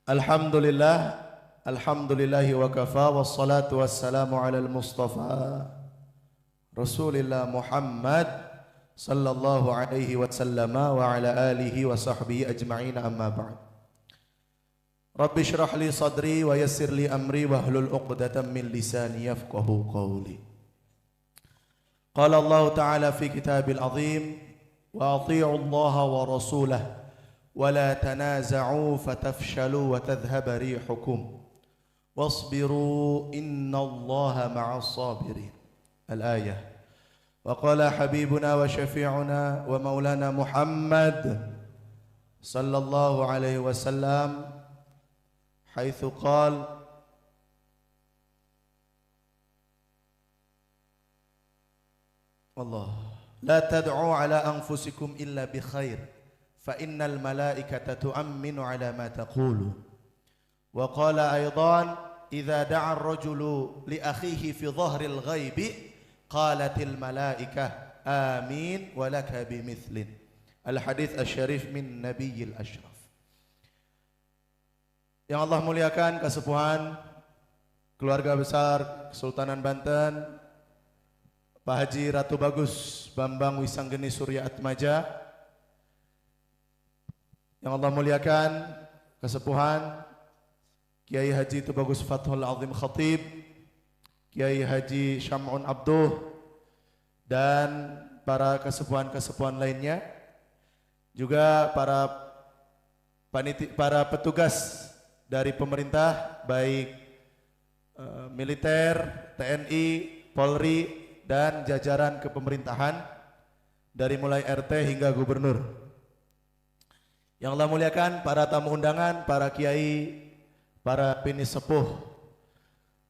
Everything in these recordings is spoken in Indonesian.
Alhamdulillah, alhamdulillahi wa kafa, wassalatu wassalamu ala al-mustafa Rasulillah Muhammad sallallahu alaihi wasallam wa ala alihi wa sahbihi ajma'in, amma ba'd. Rabbi syrah li sadri wa yassir li amri wa hlul uqdatan min lisani yafqahu qawli. Qala Allah ta'ala fi kitabil azim, wa ati'u Allah wa rasulah ولا تنازعوا فتفشلوا وتذهب ريحكم واصبروا إن الله مع الصابرين. الآية. وقال حبيبنا وشفيعنا ومولانا محمد صلى الله عليه وسلم حيث قال: والله لا تدعوا على أنفسكم إلا بخير فإن الملائكة تؤمن على ما تقول. وقال أيضا: إذا دعا الرجل لأخيه في ظهر الغيب قالت الملائكة آمين ولك بمثل. الحديث الشريف من نبي الأشرف. Yang Allah muliakan, kesepuhan keluarga besar Kesultanan Banten, Pak Haji Ratu Bagus Bambang Wisanggeni Surya Atmaja. Yang Allah muliakan, kesepuhan Kiai Haji Tubagus Fathul Azim Khatib, Kiai Haji Syam'un Abduh, dan para kesepuhan-kesepuhan lainnya, juga para petugas dari pemerintah, baik militer, TNI, Polri, dan jajaran kepemerintahan dari mulai RT hingga gubernur. Yang Allah muliakan, para tamu undangan, para kiai, para pini sepuh,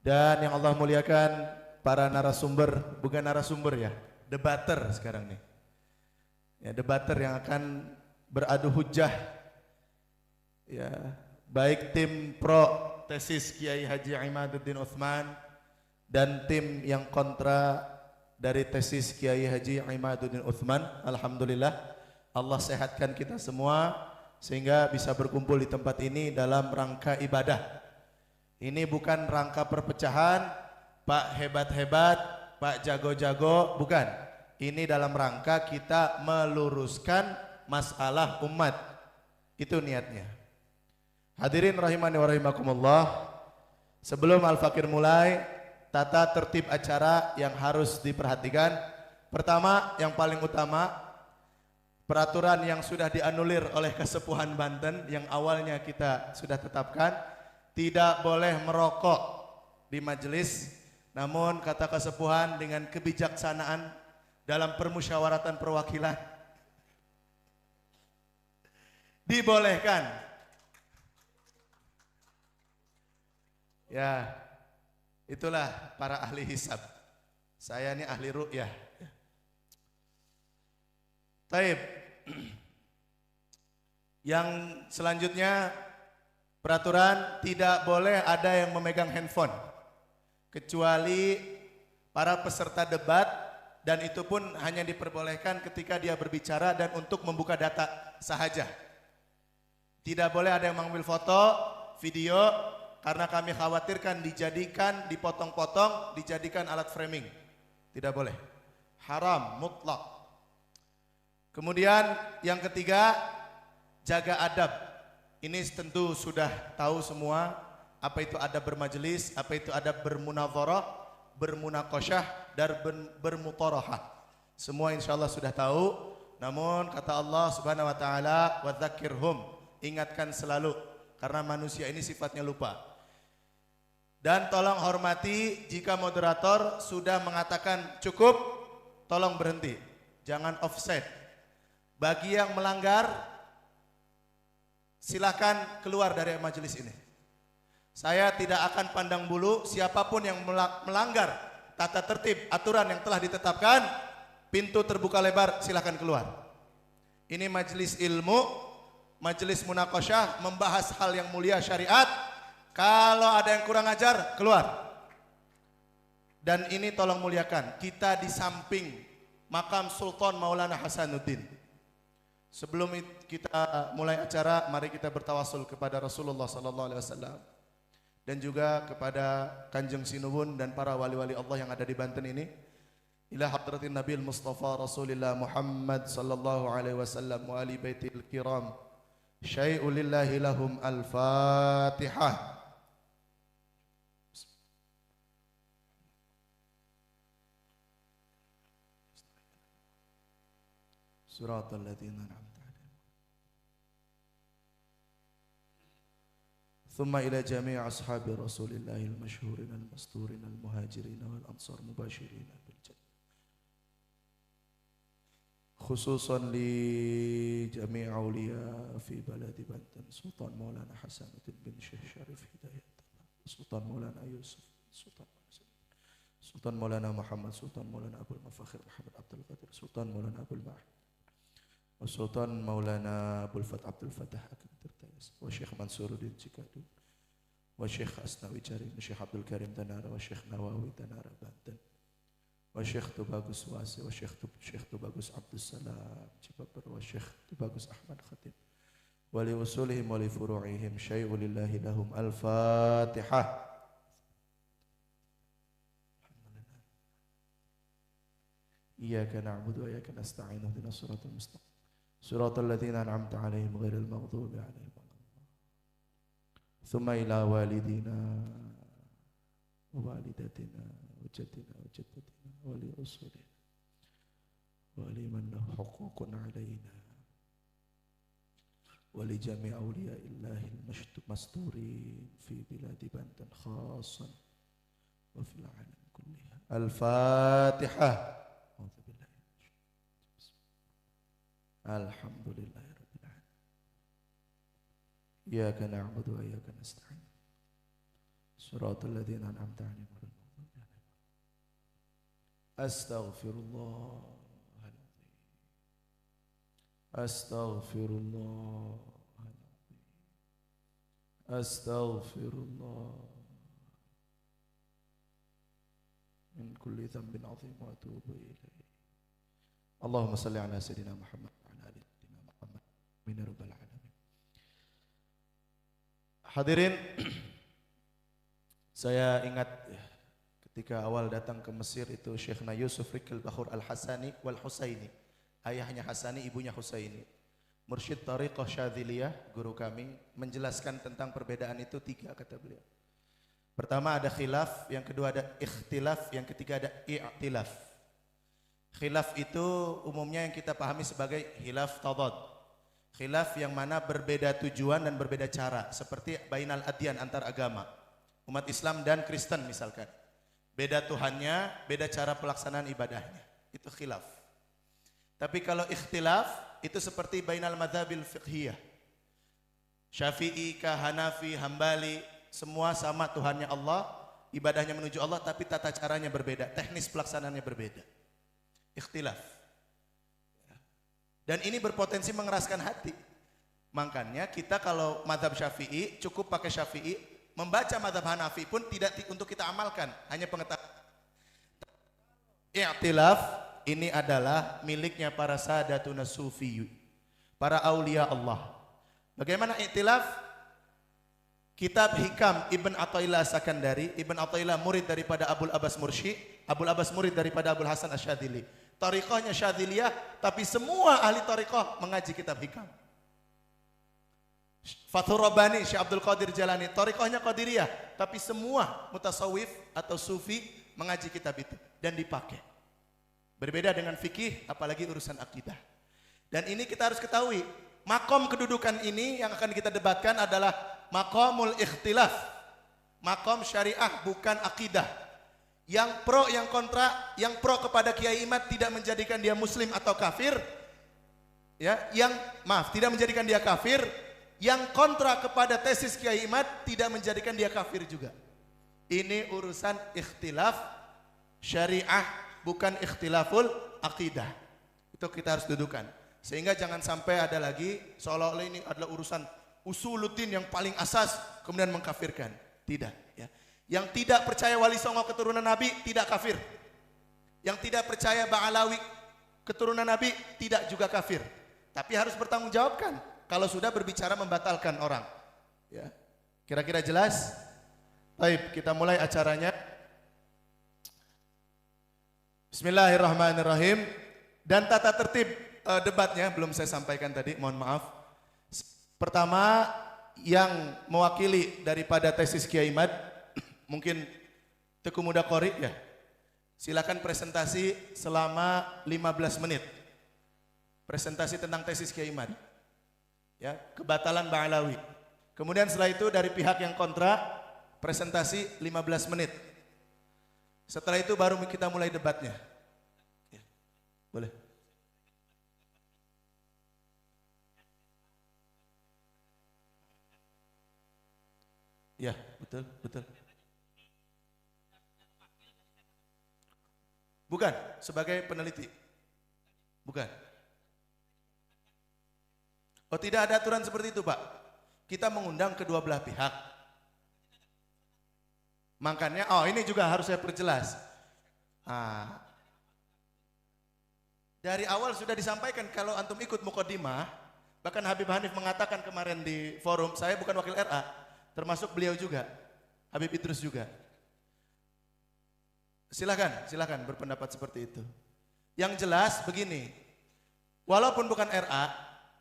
dan yang Allah muliakan, para narasumber, bukan narasumber ya, debater sekarang nih. Ya, debater yang akan beradu hujah. Ya, baik tim pro tesis Kiai Haji Imaduddin Utsman dan tim yang kontra dari tesis Kiai Haji Imaduddin Utsman. Alhamdulillah, Allah sehatkan kita semua sehingga bisa berkumpul di tempat ini dalam rangka ibadah. Ini bukan rangka perpecahan, Pak hebat-hebat, Pak jago-jago, bukan. Ini dalam rangka kita meluruskan masalah umat. Itu niatnya. Hadirin rahimani wa rahimakumullah. Sebelum Al-Fakir mulai, tata tertib acara yang harus diperhatikan. Pertama, yang paling utama, peraturan yang sudah dianulir oleh Kesepuhan Banten yang awalnya kita sudah tetapkan, tidak boleh merokok di majelis. Namun kata Kesepuhan dengan kebijaksanaan dalam permusyawaratan perwakilan dibolehkan. Ya, itulah para ahli hisab. Saya ini ahli ru'yah. Taib. Yang selanjutnya, peraturan tidak boleh ada yang memegang handphone kecuali para peserta debat, dan itu pun hanya diperbolehkan ketika dia berbicara dan untuk membuka data sahaja. Tidak boleh ada yang mengambil foto, video, karena kami khawatirkan dijadikan, dipotong-potong, dijadikan alat framing. Tidak boleh. Haram mutlak. Kemudian yang ketiga, jaga adab. Ini tentu sudah tahu semua apa itu adab bermajelis, apa itu adab bermunadharah, bermunaqasyah, dan bermutarahah. Semua insyaallah sudah tahu. Namun kata Allah Subhanahu wa taala, wa dzakirhum, ingatkan selalu, karena manusia ini sifatnya lupa. Dan tolong hormati, jika moderator sudah mengatakan cukup, tolong berhenti. Jangan offset. Bagi yang melanggar, silakan keluar dari majelis ini. Saya tidak akan pandang bulu siapapun yang melanggar tata tertib aturan yang telah ditetapkan. Pintu terbuka lebar, silakan keluar. Ini majelis ilmu, majelis munaqasyah, membahas hal yang mulia syariat. Kalau ada yang kurang ajar, keluar. Dan ini tolong muliakan, kita di samping makam Sultan Maulana Hasanuddin. Sebelum kita mulai acara, mari kita bertawasul kepada Rasulullah sallallahu alaihi wasallam dan juga kepada Kanjeng Sinuwun dan para wali-wali Allah yang ada di Banten ini. Ila hadratin Nabil Mustafa Rasulillah Muhammad sallallahu alaihi wasallam wa ali baitil kiram. Syai'u lillahi lahum al-Fatihah. Suratul ladzina an'amta 'alaihim. Thumma ila jami' ashabi Rasulillahil masyhurin al-masturin al-muhajirin wal ansar mubashirin bil jannah. Khususan li jami' awliya fi baladi Banten Sultan Maulana Hasanuddin bin Syekh Syarif Hidayatullah, Sultan Maulana Yusuf, Sultan Maulana Muhammad, Sultan Maulana Abdul Mafakhir Muhammad Abdul Qadir, Sultan Maulana Abdul Ma'ad, Sultan Maulana Abdul Fath Abdul Fattah Akan Tirtayas, wa Syekh Mansuruddin Cikadu, wa Syekh Asnawi Jarim, Syekh Abdul Karim Tanara, wa Syekh Nawawi Tanara Banten, wa Syekh Tubagus Wasi, wa Syekh Tubagus Abdul Salam Cipaper, wa Syekh Tubagus Ahmad Khatib, wa li usulihim wa li furu'ihim syai'u lillahi lahum al-Fatihah. Iyyaka na'budu wa iyyaka nasta'in ihdinas siratal mustaqim siratal ladzina an'amta 'alaihim ghairil maghdubi 'alaihim waladdallin. Tsumma ila walidina wa walidatina wa jaddina wa jaddatina wa li usulina wa liman lahu huququn 'alaina wa li jami' awliya'illahil masturin fi biladi Banten khassan wa fil 'alam kulliha. Al-Fatihah. Alhamdulillahirabbil alamin. Iyyaka na'budu wa iyyaka nasta'in. Shiratal ladzina an'amta 'alaihim ghairil maghdubi 'alaihim. Astaghfirullahaladzim. Astaghfirullahaladzim. Astaghfirullah min kulli dhanbin 'azim wa atubu ilaih. Allahumma salli ala sayyidina Muhammad wa ala ali sayyidina Muhammad min rabbal alamin. Hadirin, saya ingat ketika awal datang ke Mesir itu Syekhna Yusuf Rikil Bakhur Al-Hasani wal Husaini, ayahnya Hasani, ibunya Husaini, mursyid Tariqah Syadziliyah, guru kami, menjelaskan tentang perbedaan itu 3, kata beliau. Pertama ada khilaf, yang kedua ada ikhtilaf, yang ketiga ada i'tilaf. Khilaf itu umumnya yang kita pahami sebagai khilaf tadad. Khilaf yang mana berbeda tujuan dan berbeda cara, seperti bainal adyan, antar agama, umat Islam dan Kristen misalkan. Beda Tuhannya, beda cara pelaksanaan ibadahnya. Itu khilaf. Tapi kalau ikhtilaf itu seperti bainal madhabil fiqhiyah. Syafi'i, Hanafi, Hambali, semua sama Tuhannya Allah, ibadahnya menuju Allah, tapi tata caranya berbeda, teknis pelaksanaannya berbeda. Ikhtilaf. Dan ini berpotensi mengeraskan hati. Makanya kita kalau madhab Syafi'i cukup pakai Syafi'i, membaca madhab Hanafi pun tidak untuk kita amalkan, hanya pengetahuan. I'tilaf ini adalah miliknya para sadatuna sufi, para aulia Allah. Bagaimana i'tilaf? Kitab Hikam Ibn Athaillah Sakandari, Ibn Athaillah murid daripada Abul Abbas Mursi, Abul Abbas murid daripada Abul Hasan Asyadzili. Tariqahnya Syadziliyah, tapi semua ahli tariqah mengaji kitab Hikam. Fathur Rabbani, Syekh Abdul Qadir Jalani, tariqahnya Qadiriyah, tapi semua mutasawif atau sufi mengaji kitab itu dan dipakai. Berbeda dengan fikih, apalagi urusan akidah. Dan ini kita harus ketahui, makom kedudukan ini yang akan kita debatkan adalah makomul ikhtilaf, makom syariah bukan akidah. Yang pro, yang kontra, yang pro kepada Kiai Imad tidak menjadikan dia muslim atau kafir, ya, tidak menjadikan dia kafir. Yang kontra kepada tesis Kiai Imad tidak menjadikan dia kafir juga. Ini urusan ikhtilaf syariah, bukan ikhtilaful akidah. Itu kita harus dudukan. Sehingga jangan sampai ada lagi seolah-olah ini adalah urusan usuluddin yang paling asas kemudian mengkafirkan. Tidak, ya. Yang tidak percaya Wali Songo keturunan Nabi tidak kafir. Yang tidak percaya Ba'alawi keturunan Nabi tidak juga kafir. tapi harus bertanggung jawabkan kalau sudah berbicara membatalkan orang. Ya. Kira-kira jelas? Baik, kita mulai acaranya. Bismillahirrahmanirrahim. Dan tata tertib debatnya belum saya sampaikan tadi, mohon maaf. Pertama, yang mewakili daripada tesis Kiai Imad, mungkin Teku Muda Qori ya. Silakan presentasi selama 15 menit. Presentasi tentang tesis Kiai Imad. Ya, kebatalan Ba'alawi. Kemudian setelah itu dari pihak yang kontra, presentasi 15 menit. Setelah itu baru kita mulai debatnya. Ya, boleh. Ya, betul, betul. Bukan, sebagai peneliti. Bukan. Oh, tidak ada aturan seperti itu, Pak. Kita mengundang kedua belah pihak. Makanya, oh ini juga harus saya perjelas. Dari awal sudah disampaikan kalau antum ikut mukaddimah, bahkan Habib Hanif mengatakan kemarin di forum, saya bukan wakil RA, termasuk beliau juga, Habib Idrus juga. Silakan berpendapat seperti itu. Yang jelas begini, walaupun bukan RA,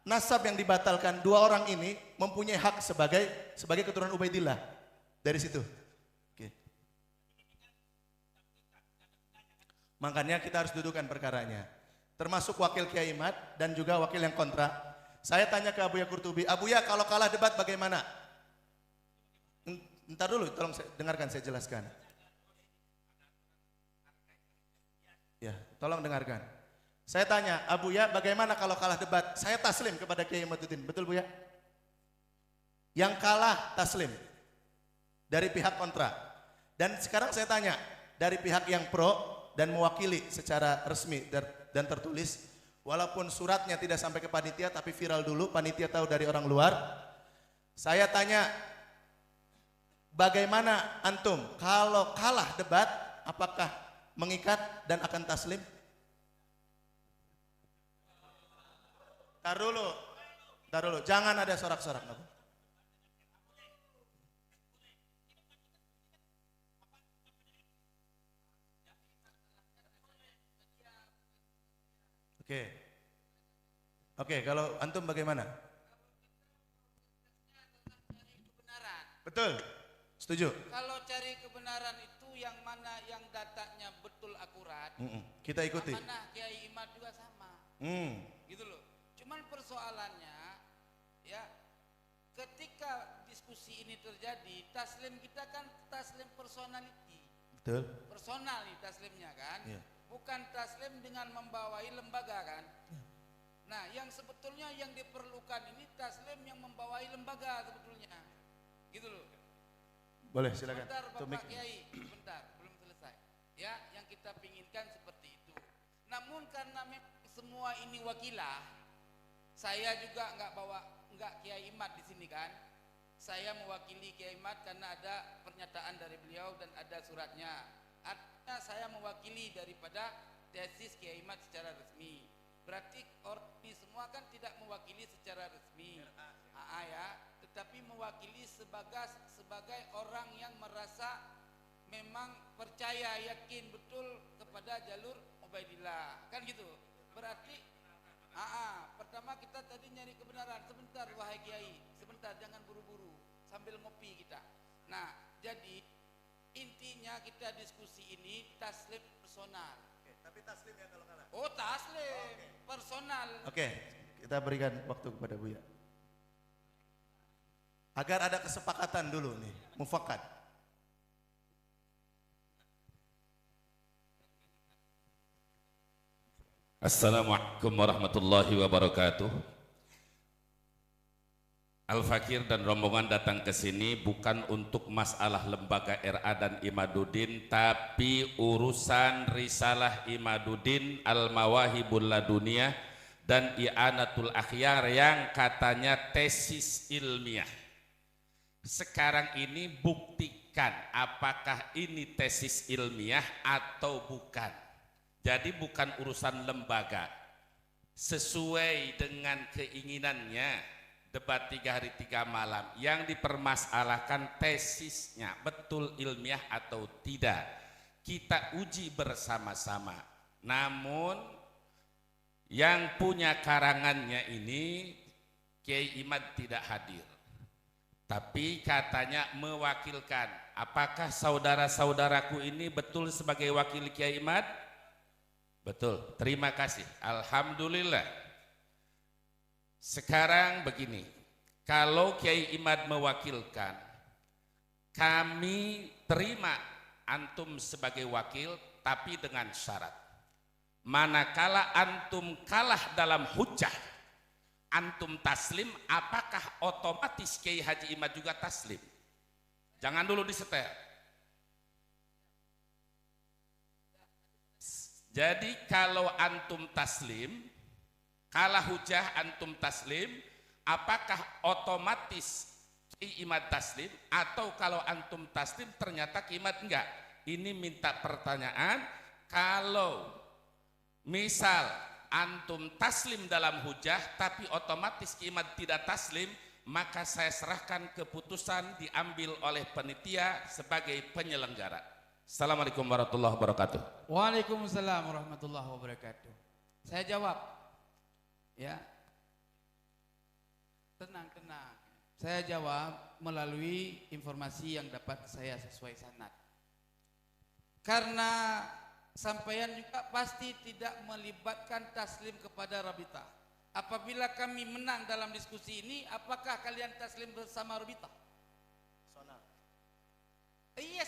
nasab yang dibatalkan dua orang ini mempunyai hak sebagai keturunan Ubaidillah dari situ. Oke. Makanya kita harus dudukkan perkaranya, termasuk wakil Kiai Imad dan juga wakil yang kontra. Saya tanya ke Abuya Qurtubi, Abuya kalau kalah debat bagaimana? Ntar dulu, tolong dengarkan saya jelaskan. Ya, tolong dengarkan. Saya tanya, Abuya bagaimana kalau kalah debat? Saya taslim kepada Kiai Imaduddin, betul Bu ya? Yang kalah taslim dari pihak kontra. Dan sekarang saya tanya, dari pihak yang pro dan mewakili secara resmi dan tertulis, walaupun suratnya tidak sampai ke panitia tapi viral dulu, panitia tahu dari orang luar. Saya tanya, bagaimana antum kalau kalah debat, apakah mengikat dan akan taslim? Tar dulu, jangan ada sorak-sorak. Oke, kalau antum bagaimana? Betul, setuju. Kalau cari kebenaran itu yang mana yang datanya betul akurat, kita ikuti. mana Kiai Imad juga sama, gitu loh. Cuman persoalannya, ya, ketika diskusi ini terjadi, taslim kita kan taslim personality, betul. Personal nih taslimnya kan, ya. Bukan taslim dengan membawai lembaga kan. Nah, yang sebetulnya yang diperlukan ini taslim yang membawai lembaga sebetulnya, gitu loh. Boleh, silakan. Sebentar Bapak Kiai, sebentar, belum selesai. Ya, yang kita pinginkan seperti itu. Namun karena semua ini wakilah, saya juga nggak Kiai Imad di sini kan. Saya mewakili Kiai Imad karena ada pernyataan dari beliau dan ada suratnya. Artinya saya mewakili daripada tesis Kiai Imad secara resmi. Berarti orang ini semua kan tidak mewakili secara resmi, ya, tetapi mewakili sebagai orang yang merasa memang percaya, yakin betul kepada jalur Ubaidillah, kan gitu. Berarti, pertama kita tadi nyari kebenaran. Sebentar wahai Kiai, sebentar, jangan buru-buru, sambil ngopi kita. Nah, jadi intinya kita diskusi ini taslim personal. Tapi taslim ya kalau kalah. Oh, taslim, personal. Oke, kita berikan waktu kepada Buya. Agar ada kesepakatan dulu nih, mufakat. Assalamualaikum warahmatullahi wabarakatuh. Al-Fakir dan rombongan datang ke sini bukan untuk masalah lembaga RA dan Imaduddin, tapi urusan risalah Imaduddin Al-Mawahibul Laduniyah dan I'anatul Akhyar yang katanya tesis ilmiah. Sekarang ini buktikan apakah ini tesis ilmiah atau bukan. Jadi bukan urusan lembaga. sesuai dengan keinginannya debat 3 hari 3 malam. Yang dipermasalahkan tesisnya betul ilmiah atau tidak, kita uji bersama-sama. Namun yang punya karangannya ini Kiai Imad tidak hadir, tapi katanya mewakilkan. Apakah saudara-saudaraku ini betul sebagai wakil Kiai Imad? Betul, terima kasih, alhamdulillah. Sekarang begini, kalau Kiai Imad mewakilkan, kami terima antum sebagai wakil, tapi dengan syarat, manakala antum kalah dalam hujah, antum taslim, apakah otomatis Kiai Haji Imad juga taslim? Jangan dulu disetel. Jadi kalau antum taslim, kalah hujah antum taslim, apakah otomatis Kiai Imad taslim? Atau kalau antum taslim ternyata Kiai Imad enggak? Ini minta pertanyaan. Kalau misal antum taslim dalam hujah tapi otomatis Kiai Imad tidak taslim, maka saya serahkan keputusan diambil oleh panitia sebagai penyelenggara. Assalamualaikum warahmatullahi wabarakatuh. Waalaikumsalam warahmatullahi wabarakatuh. Saya jawab, ya, tenang. Saya jawab melalui informasi yang dapat saya sesuai sanad. Karena sampeyan juga pasti tidak melibatkan taslim kepada Rabitah. Apabila kami menang dalam diskusi ini, apakah kalian taslim bersama Rabitah? Personal. Iya,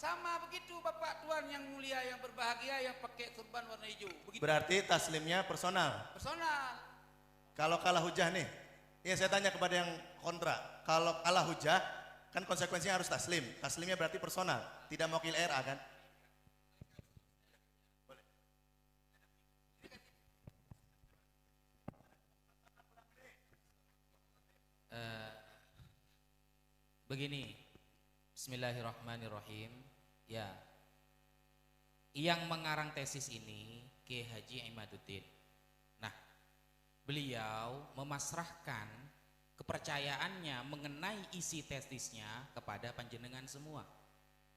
sama begitu Bapak Tuan yang mulia, yang berbahagia, yang pakai surban warna hijau. Begitu. Berarti taslimnya personal. Personal. Kalau kalah hujah nih, ya saya tanya kepada yang kontra. Kalau kalah hujah, kan konsekuensinya harus taslim. Taslimnya berarti personal, tidak mewakili RA kan? Begini, bismillahirrahmanirrahim. Ya, yang mengarang tesis ini Kiai Haji Imaduddin. Nah, beliau memasrahkan kepercayaannya mengenai isi tesisnya kepada panjenengan semua.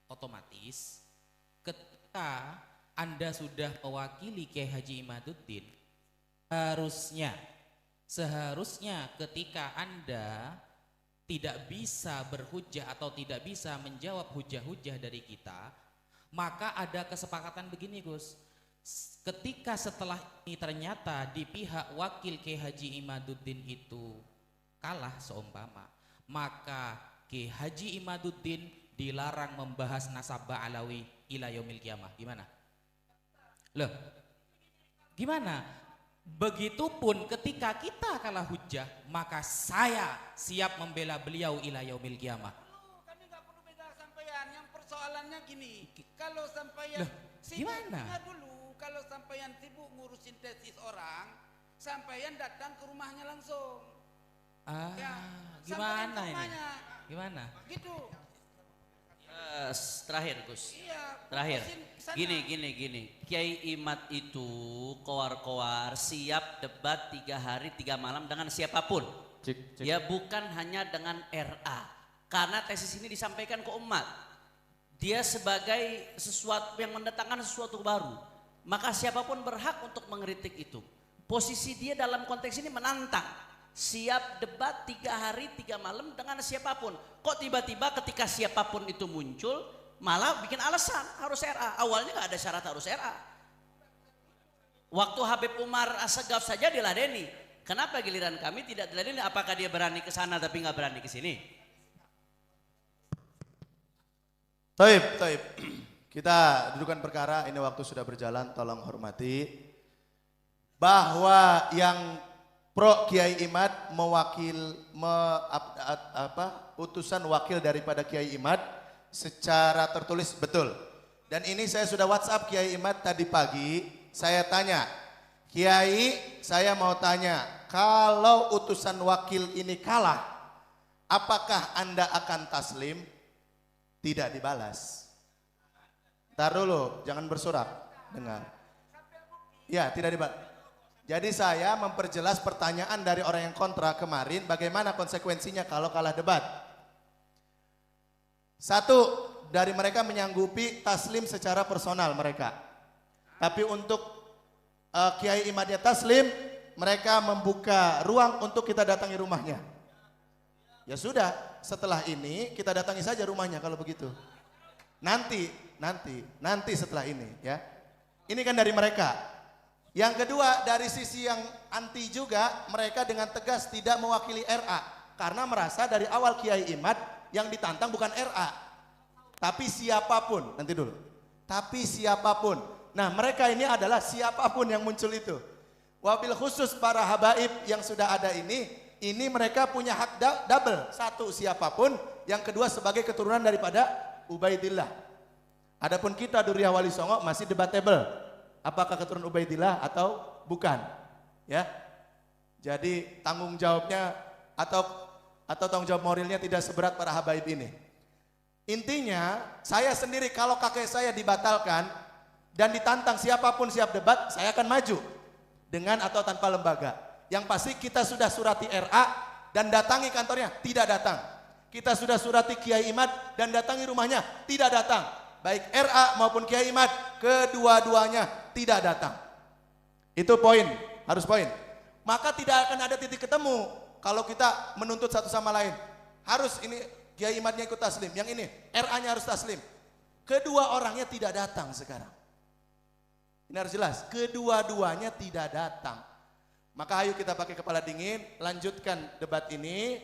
Otomatis ketika Anda sudah mewakili Kiai Haji Imaduddin, seharusnya ketika Anda tidak bisa berhujah atau tidak bisa menjawab hujah-hujah dari kita, maka ada kesepakatan begini, Gus. Ketika setelah ini ternyata di pihak wakil Kiai Haji Imaduddin itu kalah seumpama, maka Kiai Haji Imaduddin dilarang membahas nasabah alawi ila yaumil qiyamah. Gimana? Loh, gimana? Begitupun ketika kita kalah hujah, maka saya siap membela beliau ila yaumil qiyamah. Kami nggak perlu bela sampean. Yang persoalannya gini, kalau sampean gimana? Dulu, kalau sampean sibuk ngurusin tesis orang, sampean datang ke rumahnya langsung. Gimana ini? Gimana? Gitu. Terakhir Gus, Iya, terakhir gini Kiai Imad itu kowar-kowar siap debat 3 hari 3 malam dengan siapapun. Ya bukan hanya dengan RA, karena tesis ini disampaikan ke umat. Dia sebagai sesuatu yang mendatangkan sesuatu baru, maka siapapun berhak untuk mengkritik itu. Posisi dia dalam konteks ini menantang, siap debat 3 hari 3 malam dengan siapapun. Kok tiba-tiba ketika siapapun itu muncul malah bikin alasan harus RA. Awalnya nggak ada syarat harus RA. Waktu Habib Umar Assegaf saja diladeni. Kenapa giliran kami tidak diladeni? Apakah dia berani ke sana tapi nggak berani ke sini? Taib. Kita dudukan perkara, ini waktu sudah berjalan, tolong hormati. Bahwa yang Pro Kiai Imad utusan wakil daripada Kiai Imad secara tertulis betul. Dan ini saya sudah WhatsApp Kiai Imad tadi pagi, saya tanya, Kiai saya mau tanya, kalau utusan wakil ini kalah, apakah Anda akan taslim? Tidak dibalas. Ntar dulu, jangan bersorak, dengar. Ya, tidak debat. Jadi saya memperjelas pertanyaan dari orang yang kontra kemarin, bagaimana konsekuensinya kalau kalah debat. Satu, dari mereka menyanggupi taslim secara personal mereka. Tapi untuk Kiai Imadnya taslim, mereka membuka ruang untuk kita datangi rumahnya. Ya sudah, setelah ini kita datangi saja rumahnya kalau begitu. Nanti setelah ini ya. Ini kan dari mereka. Yang kedua, dari sisi yang anti juga, mereka dengan tegas tidak mewakili RA. Karena merasa dari awal Kiai Imad yang ditantang bukan RA. Tapi siapapun, nanti dulu. Tapi siapapun. Nah mereka ini adalah siapapun yang muncul itu. Wabil khusus para habaib yang sudah ada ini mereka punya hak double. Satu siapapun, yang kedua sebagai keturunan daripada Ubaidillah. Adapun kita Duriyah Wali Songo masih debatable. Apakah keturunan Ubaidillah atau bukan? Ya. Jadi tanggung jawabnya atau tanggung jawab moralnya tidak seberat para habaib ini. Intinya, saya sendiri kalau kakek saya dibatalkan dan ditantang siapapun siap debat, saya akan maju dengan atau tanpa lembaga. Yang pasti kita sudah surati RA dan datangi kantornya, tidak datang. Kita sudah surati Kiai Imad dan datangi rumahnya, tidak datang. Baik RA maupun Kiai Imad, kedua-duanya tidak datang. Itu poin, harus poin. Maka tidak akan ada titik ketemu kalau kita menuntut satu sama lain. Harus ini Kiai Imadnya ikut taslim, yang ini RA-nya harus taslim. Kedua orangnya tidak datang sekarang. Ini harus jelas, kedua-duanya tidak datang. Maka ayo kita pakai kepala dingin, lanjutkan debat ini.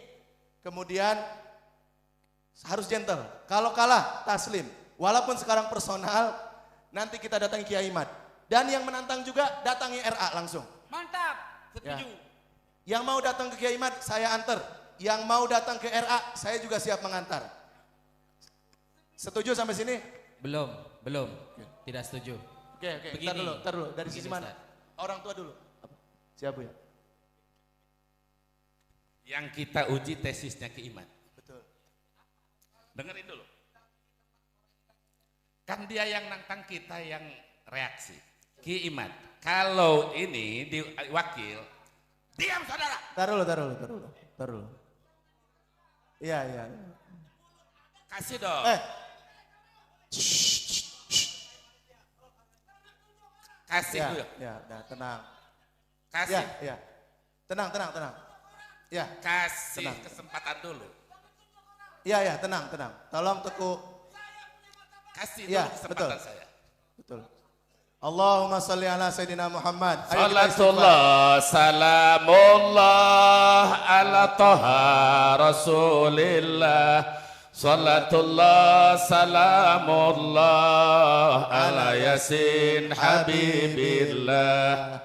Kemudian harus gentle. Kalau kalah taslim. Walaupun sekarang personal, nanti kita datangi Kiai Imad. Dan yang menantang juga datangi RA langsung. Mantap, setuju. Ya. Yang mau datang ke Kiai Imad, saya antar. Yang mau datang ke RA, saya juga siap mengantar. Setuju sampai sini? Belum. Tidak setuju. Oke, Begini, tar dulu. Dari begini, sisi mana? Ustaz. Orang tua dulu. Siapa ya? Yang kita uji tesisnya Ki Imad. Betul. Dengerin dulu. Kan dia yang nantang, kita yang reaksi. Ki Imad, kalau ini diwakil, diam saudara. Taruh dulu. Iya. Kasih dong. Kasih dulu. Ya, tenang. Kasih. Ya. Tenang. Ya. Kasih Tenang. kesempatan dulu. Iya, tenang. Tolong Teguh. Kasih Ya, dulu kesempatan betul. saya. Betul. Allahumma salli ala Sayyidina Muhammad. Ayo kita istighfar. Salatullah salamullah ala taha rasulillah. Salatullah salamullah ala yasin habibillah.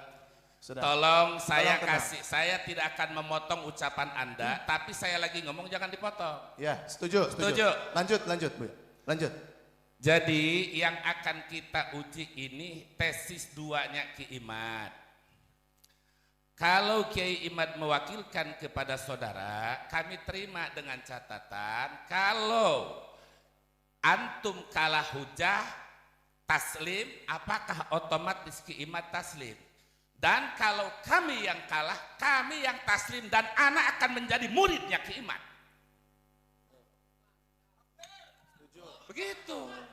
Sudah. Tolong saya tenang. kasih, saya tidak akan memotong ucapan Anda, tapi saya lagi ngomong jangan dipotong. Ya, setuju. Lanjut, Bu. Lanjut. Jadi yang akan kita uji ini tesis duanya Ki Imad. Kalau Kiai Imad mewakilkan kepada saudara, kami terima dengan catatan kalau antum kalah hujah taslim, apakah otomatis Ki Imad taslim? Dan kalau kami yang kalah, kami yang taslim dan anak akan menjadi muridnya Ki Imad. Begitu.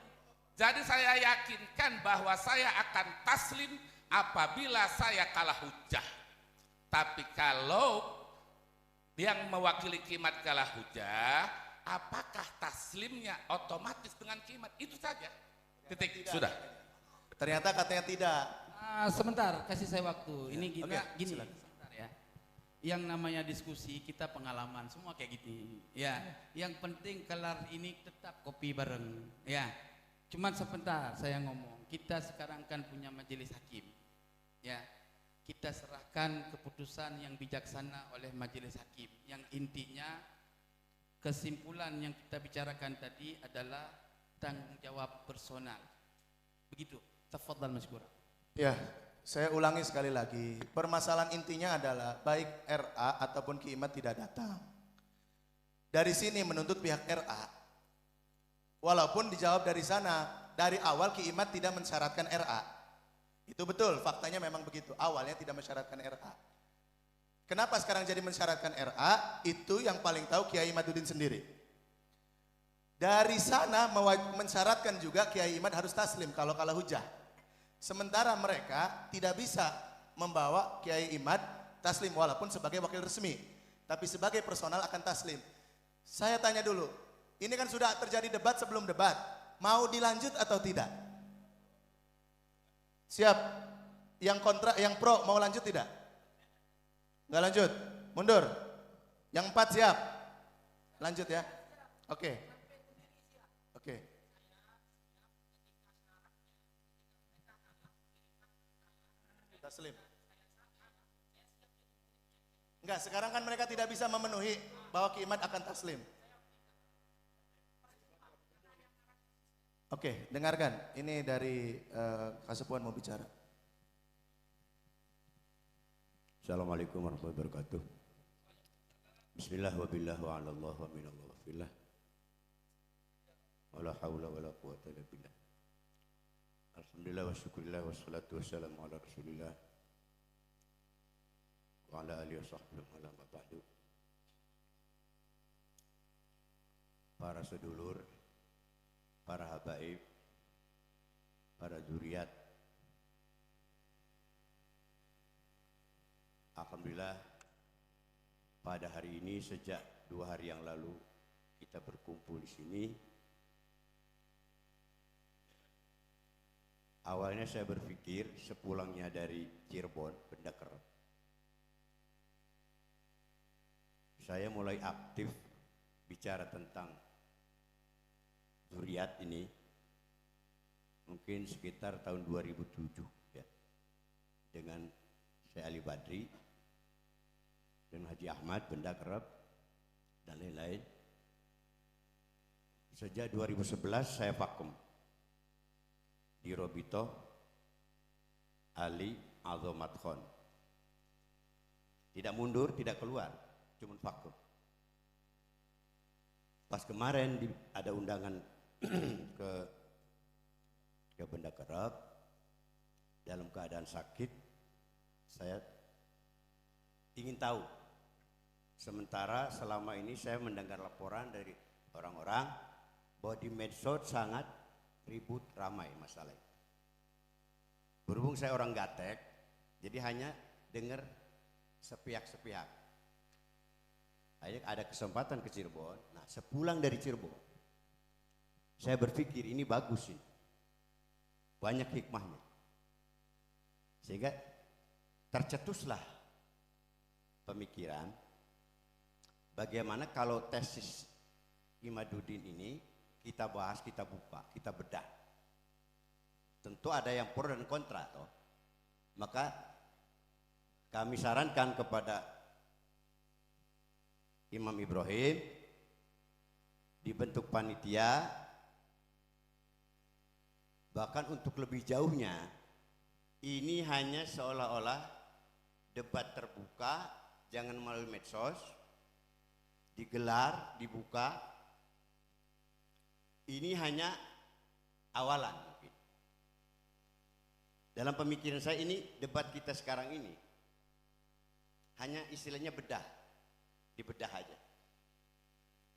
Jadi saya yakinkan bahwa saya akan taslim apabila saya kalah hujah. Tapi kalau yang mewakili Ki Imad kalah hujah, apakah taslimnya otomatis dengan Ki Imad? Itu saja. Titik. Sudah. Ternyata katanya tidak. Sebentar, kasih saya waktu. Ini kita Oke, gini, silakan. sebentar ya. Yang namanya diskusi kita pengalaman semua kayak gitu. Ya, yang penting kelar ini tetap kopi bareng. Ya, cuman sebentar saya ngomong. Kita sekarang kan punya majelis hakim. Ya, kita serahkan keputusan yang bijaksana oleh majelis hakim. Yang intinya kesimpulan yang kita bicarakan tadi adalah tanggung jawab personal. Begitu. Tafadhal masykur. Ya, saya ulangi sekali lagi. Permasalahan intinya adalah baik RA ataupun Ki Imad tidak datang. Dari sini menuntut pihak RA. Walaupun dijawab dari sana, dari awal Ki Imad tidak mensyaratkan RA. Itu betul, faktanya memang begitu. Awalnya tidak mensyaratkan RA. Kenapa sekarang jadi mensyaratkan RA? Itu yang paling tahu Kiai Imaduddin sendiri. Dari sana mensyaratkan juga Kiai Imad harus taslim kalau kalah hujah. Sementara mereka tidak bisa membawa Kiai Imad taslim walaupun sebagai wakil resmi. Tapi sebagai personal akan taslim. Saya tanya dulu, ini kan sudah terjadi debat sebelum debat. Mau dilanjut atau tidak? Siap? Yang kontra, yang pro mau lanjut tidak? Nggak lanjut? Mundur? Yang 4 siap? Lanjut ya? Oke. Oke. Taslim. Enggak, sekarang kan mereka tidak bisa memenuhi bahwa Ki Imad akan taslim. Oke, dengarkan. Ini dari Kasepuan mau bicara. Assalamualaikum warahmatullahi wabarakatuh. Bismillah wa billah wa ala Allah wa minallah wa fillah. Wa la hawla wa la quwata illa billah. Alhamdulillah wa syukurillah wa salatu wa salamu ala rasulillah wa ala alihi wa sahbihi wa ala ma ba'du. Para sedulur, para habaib, para zuriat, alhamdulillah pada hari ini sejak 2 hari yang lalu kita berkumpul di sini. Awalnya saya berpikir sepulangnya dari Cirebon, Benda Kerep, saya mulai aktif bicara tentang zuriat ini mungkin sekitar tahun 2007 ya, dengan Syekh Ali Badri dan Haji Ahmad Benda Kerep dan lain-lain. Sejak 2011 saya vakum di Robito Ali Azomat Khon. Tidak mundur, tidak keluar, cuma vakum. Pas kemarin ada undangan ke Benda Kerep dalam keadaan sakit, saya ingin tahu. Sementara selama ini saya mendengar laporan dari orang-orang bahwa di medsos sangat ribut ramai masalah itu. Berhubung saya orang Gatek, jadi hanya dengar sepihak-sepihak. Ada kesempatan ke Cirebon. Nah, sepulang dari Cirebon, saya berpikir ini bagus ini, banyak hikmahnya, sehingga tercetuslah pemikiran bagaimana kalau tesis Imaduddin ini kita bahas, kita buka, kita bedah. Tentu ada yang pro dan kontra toh. Maka kami sarankan kepada Imam Ibrahim dibentuk panitia, bahkan untuk lebih jauhnya ini hanya seolah-olah debat terbuka, jangan melalui medsos, digelar, dibuka. Ini hanya awalan mungkin. Dalam pemikiran saya ini debat kita sekarang ini hanya istilahnya bedah, dibedah aja.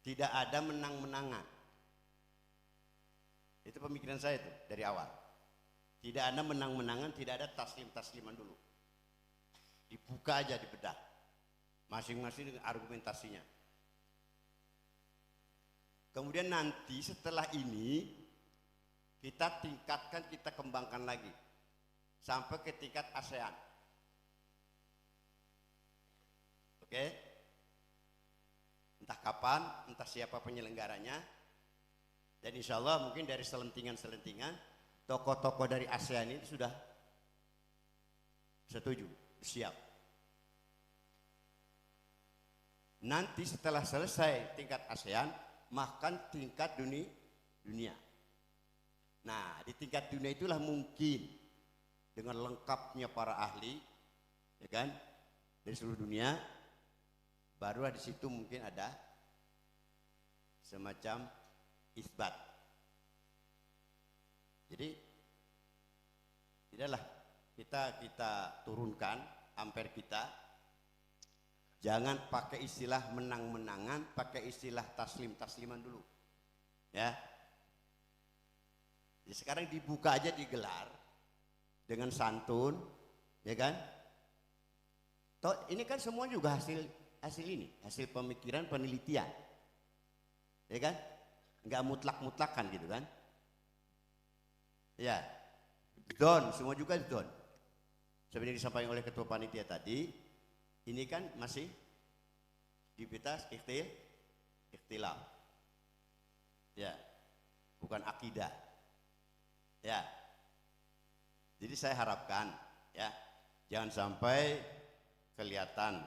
Tidak ada menang-menangan. Itu pemikiran saya itu dari awal. Tidak ada menang-menangan, tidak ada taslim-tasliman dulu. Dibuka aja, dibedah. Masing-masing dengan argumentasinya. Kemudian nanti setelah ini kita tingkatkan, kita kembangkan lagi sampai ke tingkat ASEAN. Oke? Entah kapan, entah siapa penyelenggaranya. Dan insya Allah mungkin dari selentingan-selentingan tokoh-tokoh dari ASEAN ini sudah setuju, siap. Nanti setelah selesai tingkat ASEAN, makan tingkat dunia. Nah, di tingkat dunia itulah mungkin dengan lengkapnya para ahli, ya kan, dari seluruh dunia, barulah di situ mungkin ada semacam isbat. Jadi tidaklah kita turunkan ampere kita. Jangan pakai istilah menang-menangan, pakai istilah taslim-tasliman dulu. Ya. Jadi sekarang dibuka aja, digelar dengan santun, ya kan? Toh ini kan semua juga hasil ini, hasil pemikiran, penelitian. Ya kan? Enggak mutlak-mutlakan gitu kan? Ya. Don, semua juga don. Seperti yang disampaikan oleh ketua panitia tadi, ini kan masih di batas ikhtilaf. Ya. Bukan akidah. Ya. Jadi saya harapkan ya, jangan sampai kelihatan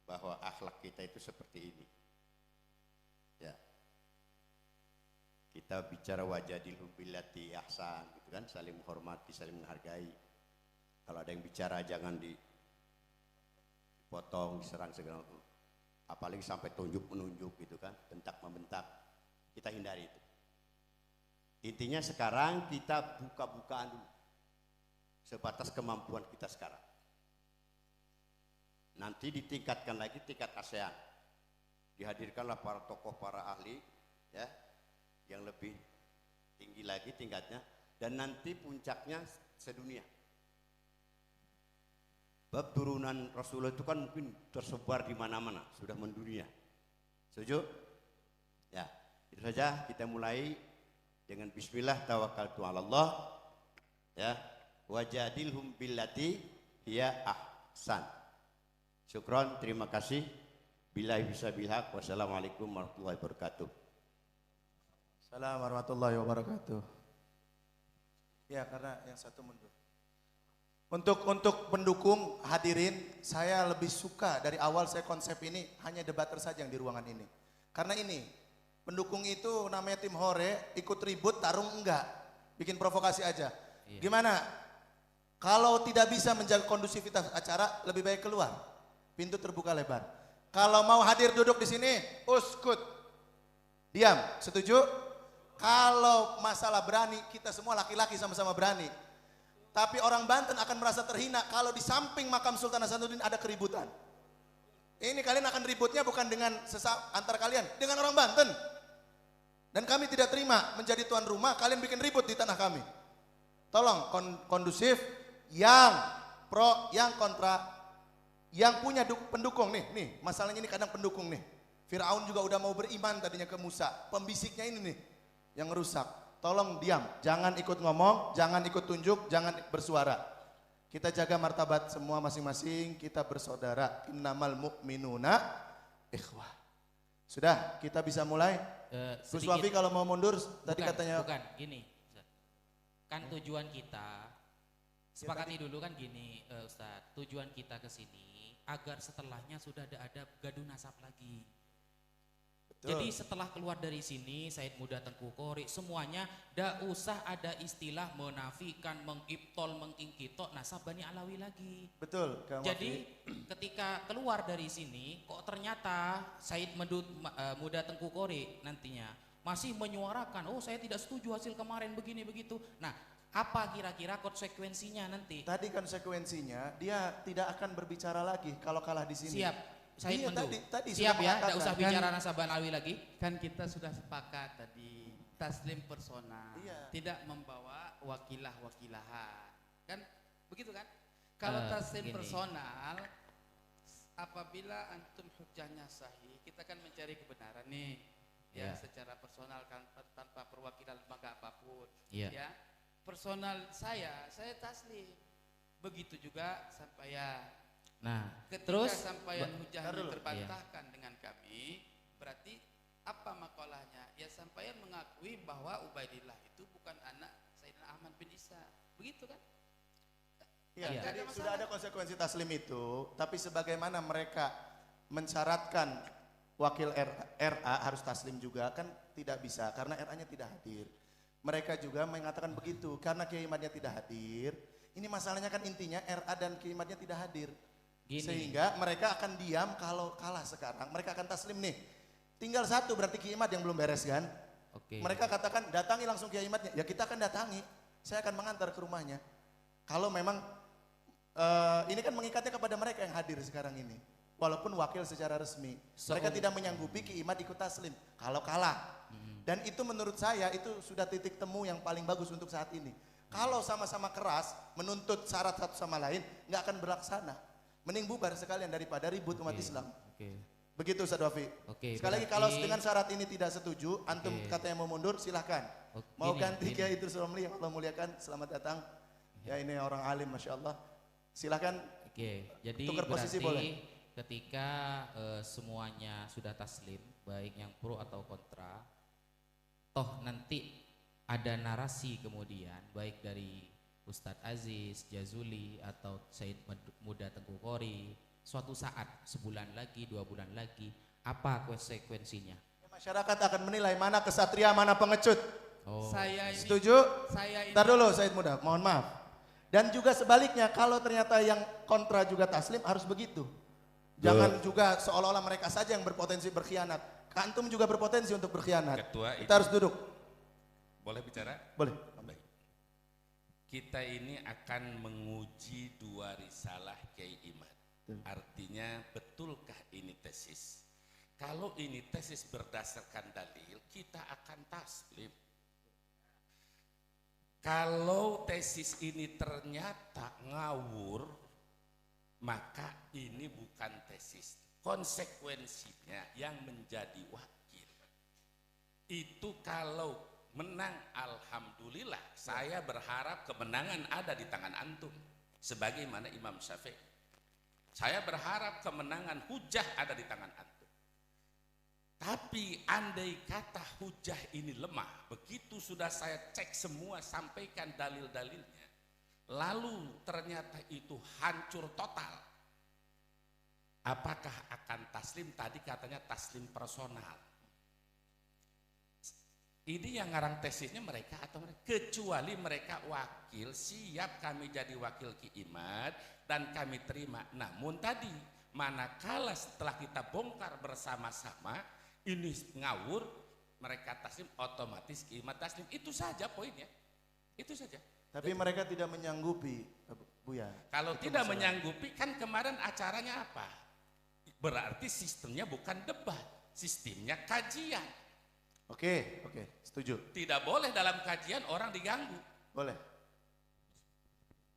bahwa akhlak kita itu seperti ini. Ya. Kita bicara wajadilhum billati ahsan gitu kan, saling menghormati, saling menghargai. Kalau ada yang bicara jangan dipotong, diserang segala macam. Apalagi sampai tunjuk-menunjuk gitu kan, bentak-membentak. Kita hindari itu. Intinya sekarang kita buka-bukaan dulu. Sebatas kemampuan kita sekarang. Nanti ditingkatkan lagi tingkat ASEAN. Dihadirkanlah para tokoh, para ahli ya, yang lebih tinggi lagi tingkatnya, dan nanti puncaknya sedunia. Bab turunan Rasulullah itu kan mungkin tersebar di mana-mana, sudah mendunia. Setuju? Ya, itu saja. Kita mulai dengan bismillah tawakkaltu 'ala Allah. Ya, wajadilhum billati hiya ahsan. Syukron, terima kasih. Billahi bisabil haq. Wassalamualaikum warahmatullahi wabarakatuh. Assalamualaikum warahmatullahi wabarakatuh. Ya, karena yang satu mundur. Untuk pendukung hadirin, saya lebih suka dari awal saya konsep ini hanya debater saja yang di ruangan ini. Karena ini, pendukung itu namanya tim hore, ikut ribut, tarung enggak. Bikin provokasi aja. Iya. Gimana? Kalau tidak bisa menjaga kondusivitas acara, lebih baik keluar. Pintu terbuka lebar. Kalau mau hadir duduk di sini, uskut. Diam, setuju? Kalau masalah berani, kita semua laki-laki sama-sama berani. Tapi orang Banten akan merasa terhina kalau di samping makam Sultan Hasanuddin ada keributan. Ini kalian akan ributnya bukan dengan antar kalian, dengan orang Banten. Dan kami tidak terima menjadi tuan rumah, kalian bikin ribut di tanah kami. Tolong kondusif, yang pro, yang kontra, yang punya pendukung nih, masalahnya ini kadang pendukung nih. Firaun juga udah mau beriman tadinya ke Musa, pembisiknya ini nih yang rusak. Tolong diam, jangan ikut ngomong, jangan ikut tunjuk, jangan bersuara. Kita jaga martabat semua masing-masing, kita bersaudara. Innamal mu'minuna ikhwah. Sudah, kita bisa mulai. Gus Wafi kalau mau mundur, tadi katanya. Bukan, gini. Kan tujuan kita, sepakati dulu kan gini Ustadz, tujuan kita ke sini agar setelahnya sudah ada gaduh nasab lagi. Betul. Jadi setelah keluar dari sini, Said Muda Tengku Kori, semuanya tidak usah ada istilah menafikan, mengibtol, mengingkitok nasab Bani Alawi lagi. Betul. Jadi ketika keluar dari sini, kok ternyata Said Muda Tengku Kori nantinya masih menyuarakan, oh saya tidak setuju hasil kemarin begini begitu. Nah, apa kira-kira konsekuensinya nanti? Tadi konsekuensinya dia tidak akan berbicara lagi kalau kalah di sini. Siap. Said Mendu. Tadi Siap ya, tidak sudah usah mengatakan. bicara nasab Alawi lagi. Kan kita sudah sepakat tadi taslim personal, Iya. tidak membawa wakilah-wakilahan. Kan begitu kan? Kalau taslim gini. personal, apabila antum hujahnya sahih, kita kan mencari kebenaran nih. Ya, Iya. secara personal kan tanpa perwakilan lembaga apapun. Iya. Ya. Personal saya taslim. Begitu juga sampaian. Nah, Ketika terus sampaian hujahnya dulu. terbantahkan dengan kami, berarti apa makalahnya? Ya sampaian mengakui bahwa Ubaidillah itu bukan anak Sayyidina Ahmad bin Isa. Begitu kan? Iya, Iya. jadi sudah ada konsekuensi taslim itu, tapi sebagaimana mereka mensyaratkan wakil RA harus taslim juga, kan tidak bisa karena RA-nya tidak hadir. Mereka juga mengatakan begitu karena Kiai Imadnya tidak hadir. Ini masalahnya kan intinya RA dan Kiai Imadnya tidak hadir. Gini. Sehingga mereka akan diam kalau kalah sekarang. Mereka akan taslim nih. Tinggal satu berarti Kiai Imad yang belum beres kan? Oke. Mereka katakan datangi langsung Kiai Imadnya. Ya kita akan datangi. Saya akan mengantar ke rumahnya. Kalau memang ini kan mengikatnya kepada mereka yang hadir sekarang ini. Walaupun wakil secara resmi, mereka tidak menyanggupi Ki Imad ikut taslim kalau kalah. Dan itu menurut saya itu sudah titik temu yang paling bagus untuk saat ini. Kalau sama-sama keras menuntut syarat satu sama lain, nggak akan berlaksana. Mending bubar sekalian daripada ribut umat Islam. Begitu Ustaz Wafi. Sekali lagi kalau dengan syarat ini tidak setuju, antum katanya mau mundur, silahkan. Mau ganti Kiai Idrus Romli yang Allah muliakan, selamat datang. Ya ini orang alim, masya Allah. Silahkan. Jadi tukar posisi berarti boleh. ketika semuanya sudah taslim, baik yang pro atau kontra, toh nanti ada narasi kemudian baik dari Ustadz Aziz, Jazuli atau Said Muda Tengku Qori, suatu saat sebulan lagi, 2 bulan lagi, apa konsekuensinya? Masyarakat akan menilai mana kesatria, mana pengecut. Saya ini, Setuju? saya ini, Ntar dulu Said Muda, mohon maaf. Dan juga sebaliknya, kalau ternyata yang kontra juga taslim harus begitu. Jangan juga seolah-olah mereka saja yang berpotensi berkhianat. Antum juga berpotensi untuk berkhianat. Ketua, kita harus duduk. Boleh bicara? Boleh. Baik. Kita ini akan menguji 2 risalah Kiai Imad. Artinya betulkah ini tesis? Kalau ini tesis berdasarkan dalil, kita akan taslim. Kalau tesis ini ternyata ngawur, maka ini bukan tesis. Konsekuensinya yang menjadi wakil itu kalau menang, alhamdulillah, saya berharap kemenangan ada di tangan antum sebagaimana Imam Syafi'i. Saya berharap kemenangan hujah ada di tangan antum. Tapi andai kata hujah ini lemah, begitu sudah saya cek semua, sampaikan dalil-dalilnya, lalu ternyata itu hancur total, apakah akan taslim? Tadi katanya taslim personal. Ini yang ngarang tesisnya mereka atau mereka? Kecuali mereka wakil, siap kami jadi wakil Ki Imad dan kami terima. Namun tadi manakala setelah kita bongkar bersama-sama ini ngawur, mereka taslim, otomatis Ki Imad taslim. Itu saja poinnya, itu saja. Tapi mereka tidak menyanggupi, Buya. Kalau Itu tidak masalah. menyanggupi, kan kemarin acaranya apa? Berarti sistemnya bukan debat, sistemnya kajian. Oke, setuju. Tidak boleh dalam kajian orang diganggu. Boleh.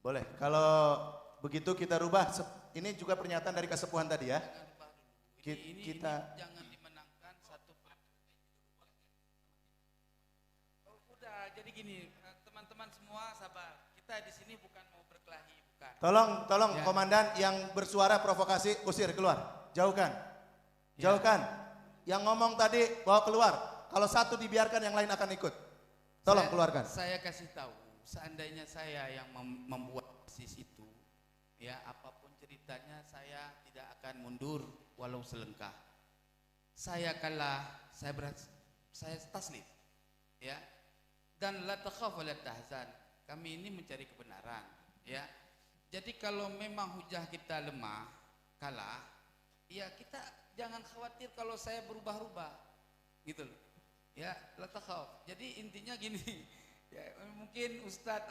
Boleh. Kalau begitu kita rubah. Ini juga pernyataan dari kesepuhan tadi ya. ini Kita jangan dimenangkan satu. Udah, jadi gini, teman-teman semua sabar. Kita di sini bukan mau berkelahi, bukan. tolong Ya. komandan yang bersuara provokasi usir keluar. Jauhkan. Yang ngomong tadi bawa keluar. Kalau satu dibiarkan yang lain akan ikut. Tolong keluarkan. Saya kasih tahu, seandainya saya yang membuat tesis itu, ya apapun ceritanya saya tidak akan mundur walau selengkah. Saya kalah, saya taslim, ya. Dan la takhaf wa la tahzan. Kami ini mencari kebenaran, ya. Jadi kalau memang hujah kita lemah, kalah, ya kita jangan khawatir kalau saya berubah-ubah, gitu loh. Ya, la takhaf. Jadi intinya gini, ya mungkin Ustadz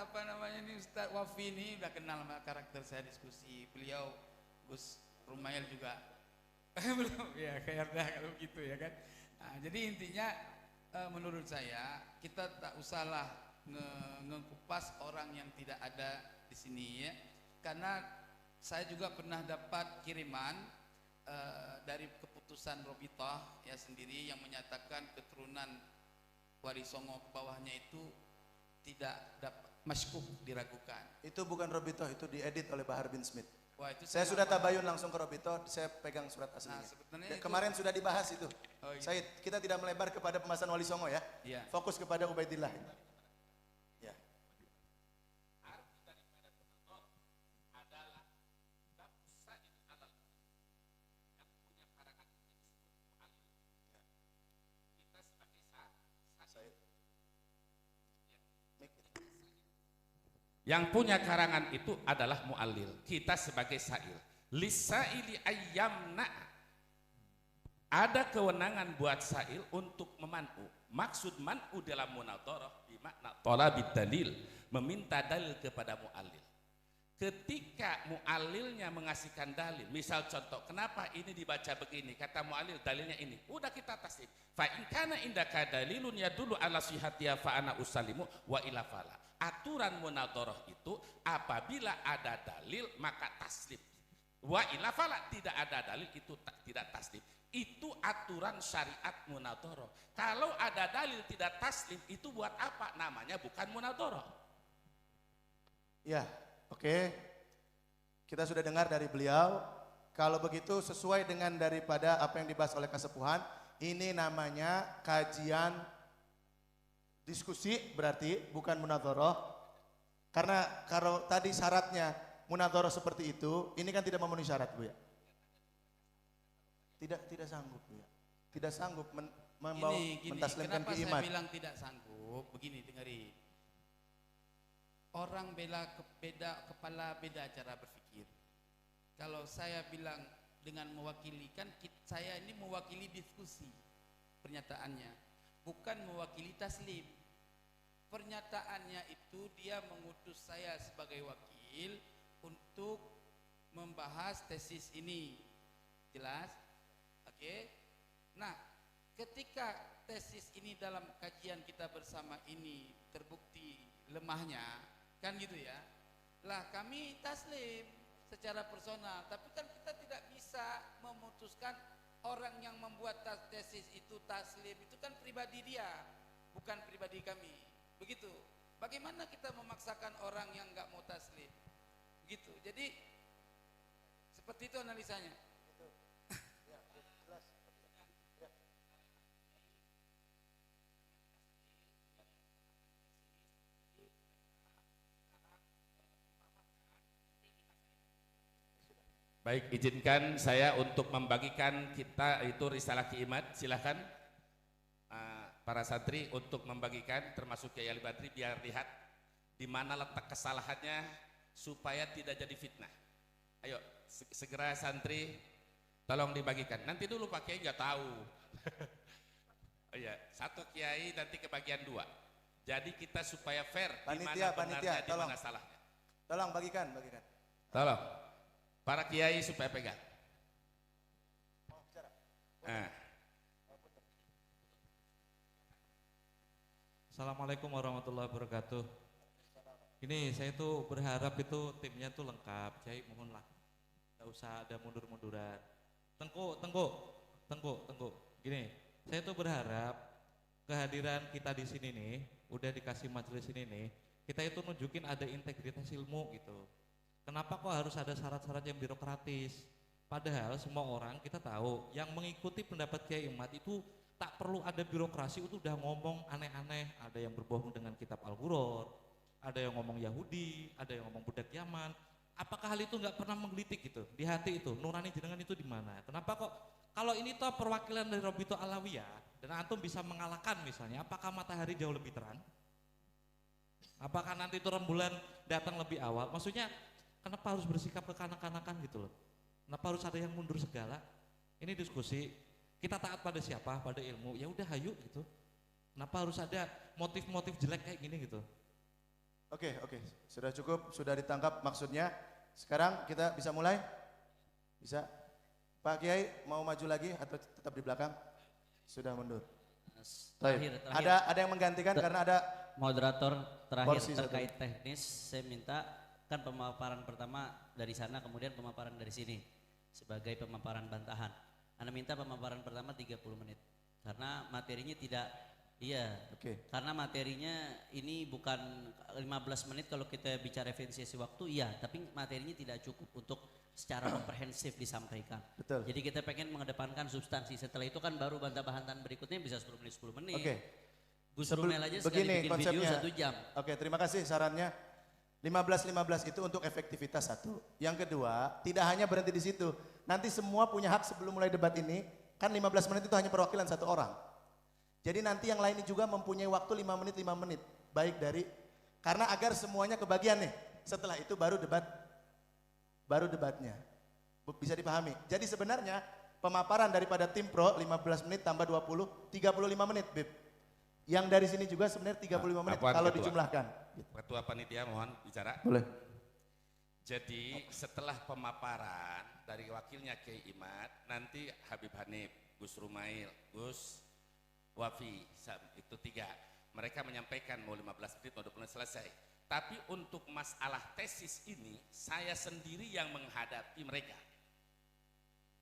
Ustadz Wafi ini udah kenal sama karakter saya diskusi. Beliau Gus Rumail juga belum, ya kayak kalau gitu ya kan. Nah, jadi intinya menurut saya kita tak usahlah ngekupas orang yang tidak ada di sini ya, karena saya juga pernah dapat kiriman dari keputusan Robitoh ya sendiri yang menyatakan keturunan Warisongo ke bawahnya itu tidak dapat masykuk, diragukan. Itu bukan Robitoh, itu diedit oleh Bahar bin Smith. Wah, itu Saya sudah tabayun langsung ke Robitoh, saya pegang surat aslinya. Nah, sebetulnya itu- Kemarin sudah dibahas itu. Oh, iya. Said, kita tidak melebar kepada pembahasan Wali Songo ya. Iya. Fokus kepada Ubaidillah. Ya. Yang punya karangan itu adalah mu'allil. Kita sebagai sa'il. Lisaili ayyamna. Ada kewenangan buat sa'il untuk meman'u. Maksud man'u dalam munadharah bermakna talabid dalil, meminta dalil kepada mu'allil. ketika mu'alilnya mengasihkan dalil, misal contoh, kenapa ini dibaca begini, kata mu'alil dalilnya ini, udah kita taslim. Fa in kana indaka dalilun yadullu ala sihhatiha fa ana usallimu wa ila fala. Aturan munadharah itu apabila ada dalil maka taslim. Wa ila fala, tidak ada dalil itu tidak taslim. Itu aturan syariat munadharah. Kalau ada dalil tidak taslim, itu buat apa? Namanya bukan munadharah. Ya, oke. Kita sudah dengar dari beliau. Kalau begitu sesuai dengan daripada apa yang dibahas oleh Kasepuhan, ini namanya kajian diskusi, berarti bukan munadharah. Karena kalau tadi syaratnya munadharah seperti itu, ini kan tidak memenuhi syarat, Bu ya. Tidak sanggup, Bu ya. Tidak sanggup mentaslimkan kenapa keiman. saya bilang tidak sanggup? Begini, dengarin. Orang beda kepala, beda cara berpikir. Kalau saya bilang dengan mewakili, kan saya ini mewakili diskusi pernyataannya, bukan mewakili taslim. Pernyataannya itu dia mengutus saya sebagai wakil untuk membahas tesis ini. Jelas? Oke. Nah, ketika tesis ini dalam kajian kita bersama ini terbukti lemahnya, kan gitu ya, lah kami taslim secara personal, tapi kan kita tidak bisa memutuskan orang yang membuat tesis itu taslim, itu kan pribadi dia, bukan pribadi kami, begitu. Bagaimana kita memaksakan orang yang nggak mau taslim, begitu. Jadi seperti itu analisanya. Baik, izinkan saya untuk membagikan kita itu risalah Kiimat. Silahkan para santri untuk membagikan, termasuk Kiai Ali Badri, biar lihat di mana letak kesalahannya supaya tidak jadi fitnah. Ayo segera santri, tolong dibagikan. Nanti dulu Pak Kiai nggak tahu. Oh iya, satu Kiai nanti kebagian dua. Jadi kita supaya fair, di mana benarnya, di mana salahnya. Tolong bagikan. Tolong. Para kiai supaya pegang. Nah. Assalamualaikum warahmatullahi wabarakatuh. Ini saya tuh berharap itu timnya tuh lengkap. Kiai mohonlah, nggak usah ada mundur-munduran. Tengku. Gini, saya tuh berharap kehadiran kita di sini nih, udah dikasih majelis ini nih, kita itu nunjukin ada integritas ilmu gitu. Kenapa kok harus ada syarat-syarat yang birokratis? Padahal semua orang kita tahu yang mengikuti pendapat Kiai Imad itu tak perlu ada birokrasi, itu udah ngomong aneh-aneh. Ada yang berbohong dengan kitab Al-Ghuror, ada yang ngomong Yahudi, ada yang ngomong budak Yaman. Apakah hal itu nggak pernah menggelitik gitu di hati itu? Nurani jenengan itu di mana? Kenapa kok kalau ini toh perwakilan dari Robito Alawiyah dan antum bisa mengalahkan misalnya, apakah matahari jauh lebih terang? Apakah nanti itu rembulan datang lebih awal? Maksudnya kenapa harus bersikap kekanak-kanakan gitu loh? Kenapa harus ada yang mundur segala? Ini diskusi, kita taat pada siapa? Pada ilmu. Ya udah hayu gitu. Kenapa harus ada motif-motif jelek kayak gini gitu? Oke, sudah cukup, sudah ditangkap maksudnya. Sekarang kita bisa mulai? Bisa? Pak Kiai mau maju lagi atau tetap di belakang? Sudah mundur. Terakhir. Ada yang menggantikan karena ada moderator terakhir porsi terkait teknis. Saya minta kan pemaparan pertama dari sana, kemudian pemaparan dari sini sebagai pemaparan bantahan. Anda minta pemaparan pertama 30 menit karena materinya tidak, karena materinya ini bukan 15 menit kalau kita bicara efisiensi waktu, tapi materinya tidak cukup untuk secara komprehensif disampaikan. Betul. Jadi kita pengen mengedepankan substansi, setelah itu kan baru bantah-bantahan berikutnya bisa 10 menit. Oke. Gus Rumel aja sekali bikin video 1 jam. Oke, terima kasih sarannya. 15 itu untuk efektivitas satu. Yang kedua, tidak hanya berhenti di situ. Nanti semua punya hak sebelum mulai debat ini, kan 15 menit itu hanya perwakilan satu orang. Jadi nanti yang lain juga mempunyai waktu 5 menit. Baik dari, karena agar semuanya kebagian nih. Setelah itu baru debatnya. Bisa dipahami. Jadi sebenarnya pemaparan daripada tim pro 15 menit tambah 20, 35 menit, Bib. Yang dari sini juga sebenarnya 35 menit kalau dijumlahkan. Ketua panitia mohon bicara. Boleh. Jadi setelah pemaparan dari wakilnya Kiai Imad, nanti Habib Hanif, Gus Rumail, Gus Wafi, itu 3. Mereka menyampaikan mau 15 menit, mau 20 menit selesai. Tapi untuk masalah tesis ini, saya sendiri yang menghadapi mereka.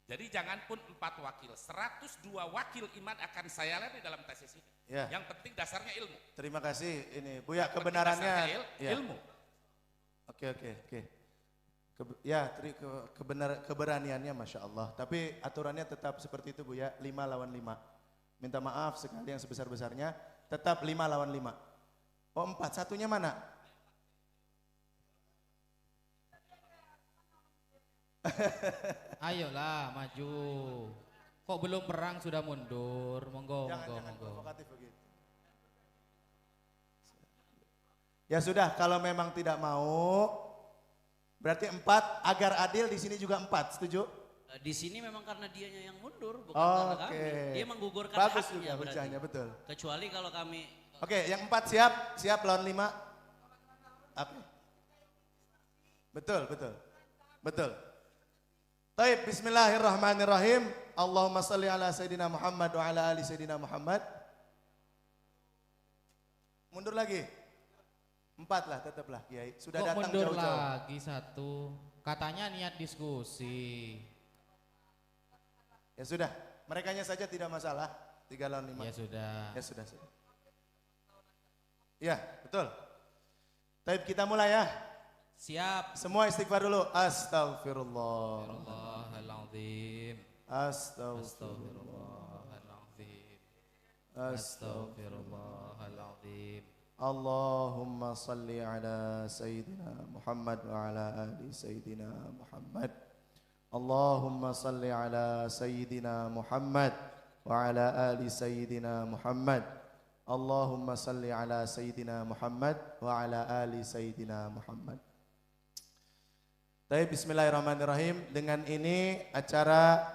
Jadi jangan pun 4 wakil, 102 wakil iman akan saya layani dalam tesis ini. Ya. Yang penting dasarnya ilmu. Terima kasih ini Buya Yang penting kebenarannya. dasarnya Ya. ilmu. Oke. Keberaniannya Masya Allah. Tapi aturannya tetap seperti itu Buya, 5 lawan 5. Minta maaf sekali yang sebesar-besarnya, tetap 5 lawan 5. Oh 4, satunya mana? Ayolah maju. Kok belum perang sudah mundur? Monggo, Jangan monggo. provokatif begitu. Ya sudah, kalau memang tidak mau, berarti 4 agar adil di sini juga 4, setuju? Di sini memang karena dianya yang mundur, bukan Oh, karena oke. kami. Dia menggugurkan Bagus haknya juga berarti. hujahnya, betul. Kecuali kalau kami Oke, yang 4 siap lawan 5. Oke. Betul. Taib, bismillahirrahmanirrahim. Allahumma salli ala Sayyidina Muhammad wa ala ali Sayyidina Muhammad. Mundur lagi. 4 lah, tetaplah Kiai. Sudah Kok datang mundur jauh-jauh. lagi 1? Katanya niat diskusi. Ya sudah, merekanya saja tidak masalah. 3 lawan 5. Ya sudah. Ya sudah. Ya, betul. Taib, kita mulai ya. Siap. Semua istighfar dulu. Astaghfirullah. Astagfirullahaladzim. Astaghfirullah. Astagfirullahaladzim. Allahumma salli ala Sayyidina Muhammad wa ala ali Sayyidina Muhammad. Allahumma salli ala Sayyidina Muhammad wa ala ali Sayyidina Muhammad. Allahumma salli ala Sayyidina Muhammad wa ala ali Sayyidina Muhammad. Baik, bismillahirrahmanirrahim. Dengan ini acara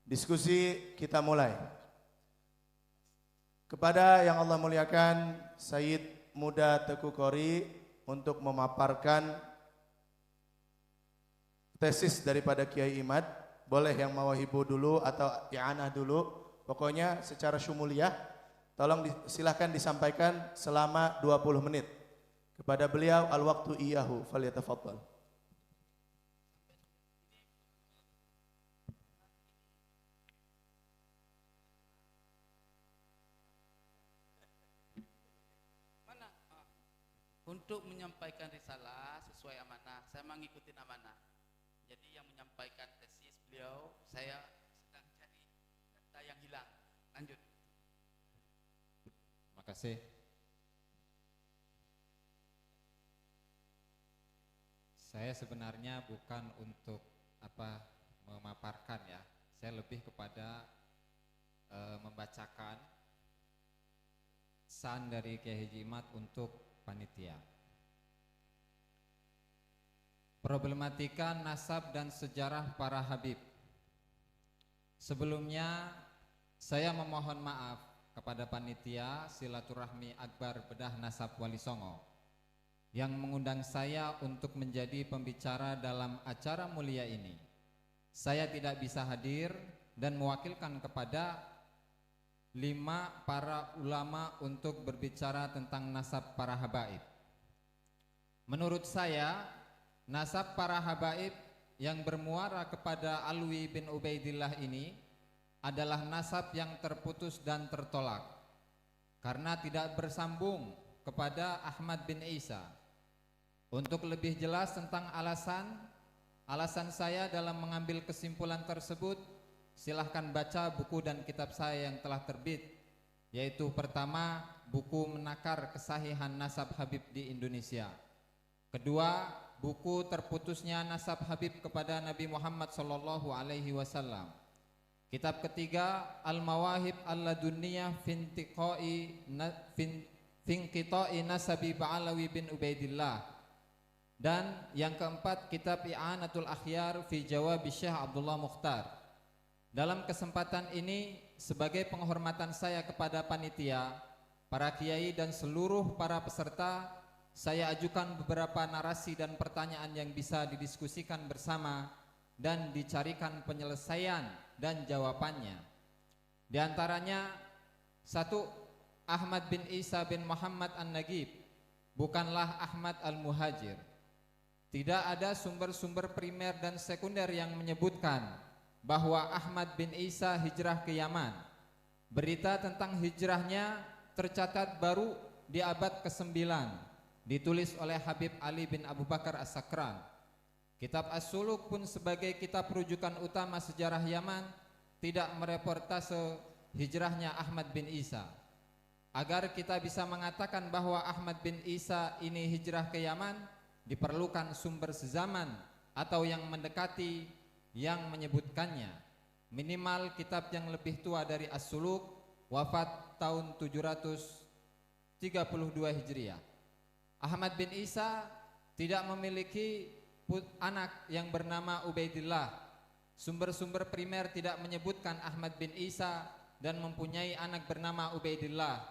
diskusi kita mulai. Kepada yang Allah muliakan, Sayyid Muda Teku Kori untuk memaparkan tesis daripada Kiai Imad. Boleh yang mawahibu dulu atau i'anah dulu. Pokoknya secara syumuliyah, tolong silahkan disampaikan selama 20 menit. Kepada beliau al-waqtu iyahu falyatafaddal. Untuk menyampaikan risalah sesuai amanah, saya mengikuti amanah. Jadi yang menyampaikan tesis beliau, saya sedang cari data yang hilang. Lanjut. Terima kasih. Saya sebenarnya bukan untuk memaparkan ya. Saya lebih kepada membacakan pesan dari Kiai Haji Imad untuk panitia. Problematika nasab dan sejarah para Habib. Sebelumnya saya memohon maaf kepada panitia silaturahmi akbar bedah nasab Wali Songo yang mengundang saya untuk menjadi pembicara dalam acara mulia ini. Saya tidak bisa hadir dan mewakilkan kepada 5 para ulama untuk berbicara tentang nasab para habaib. Menurut saya, nasab para habaib yang bermuara kepada Alwi bin Ubaidillah ini adalah nasab yang terputus dan tertolak karena tidak bersambung kepada Ahmad bin Isa. Untuk lebih jelas tentang alasan saya dalam mengambil kesimpulan tersebut, silahkan baca buku dan kitab saya yang telah terbit, yaitu pertama, buku Menakar Kesahihan Nasab Habib di Indonesia. Kedua, buku Terputusnya Nasab Habib kepada Nabi Muhammad SAW. Kitab ketiga, Al-Mawahib Al-Ladunniyah Finqita'i Nasabi Ba'alawi bin Ubaidillah. Dan yang keempat, kitab I'anatul Akhyar fi Jawabi Syekh Abdullah Mukhtar. Dalam kesempatan ini, sebagai penghormatan saya kepada panitia, para kiai dan seluruh para peserta, saya ajukan beberapa narasi dan pertanyaan yang bisa didiskusikan bersama dan dicarikan penyelesaian dan jawabannya. Di antaranya, 1. Ahmad bin Isa bin Muhammad An-Nagib bukanlah Ahmad Al-Muhajir. Tidak ada sumber-sumber primer dan sekunder yang menyebutkan bahwa Ahmad bin Isa hijrah ke Yaman. Berita tentang hijrahnya tercatat baru di abad ke-9, ditulis oleh Habib Ali bin Abu Bakar As-Sakran. Kitab As-Suluk pun sebagai kitab rujukan utama sejarah Yaman tidak mereportase hijrahnya Ahmad bin Isa. Agar kita bisa mengatakan bahwa Ahmad bin Isa ini hijrah ke Yaman, diperlukan sumber sezaman atau yang mendekati yang menyebutkannya. Minimal kitab yang lebih tua dari As-Suluk, wafat tahun 732 Hijriah. Ahmad bin Isa tidak memiliki anak yang bernama Ubaidillah. Sumber-sumber primer tidak menyebutkan Ahmad bin Isa dan mempunyai anak bernama Ubaidillah.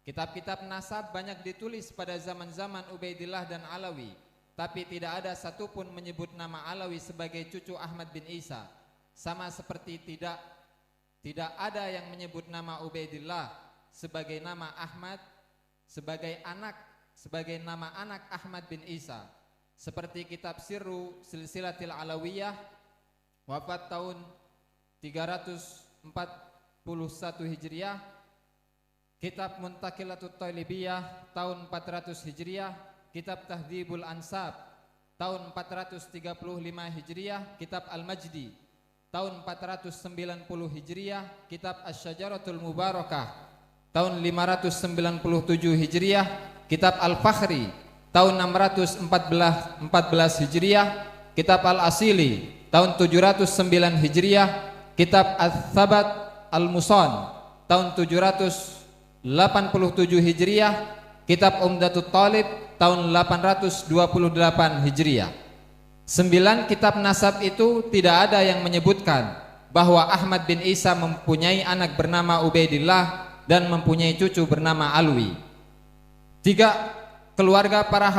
Kitab-kitab nasab banyak ditulis pada zaman-zaman Ubaidillah dan Alawi, tapi tidak ada satupun menyebut nama Alawi sebagai cucu Ahmad bin Isa. Sama seperti tidak ada yang menyebut nama Ubaidillah sebagai nama Ahmad sebagai nama anak Ahmad bin Isa. Seperti kitab Sirru Silsilatil Alawiyah, wafat tahun 341 Hijriah, kitab Muntaqilatut Talibiyah tahun 400 Hijriah, kitab Tahdhibul Ansab tahun 435 Hijriah, kitab Al-Majdi tahun 490 Hijriah, kitab Asy-Syajaratul Mubarakah tahun 597 Hijriah, kitab Al-Fakhri tahun 614 Hijriah, kitab Al-Asili tahun 709 Hijriah, kitab Al-Thabat Al-Musan tahun 787 Hijriah, kitab Umdatut Talib tahun 828 Hijriah. 9 kitab nasab itu tidak ada yang menyebutkan bahwa Ahmad bin Isa mempunyai anak bernama Ubaidillah dan mempunyai cucu bernama Alwi. 3. Keluarga para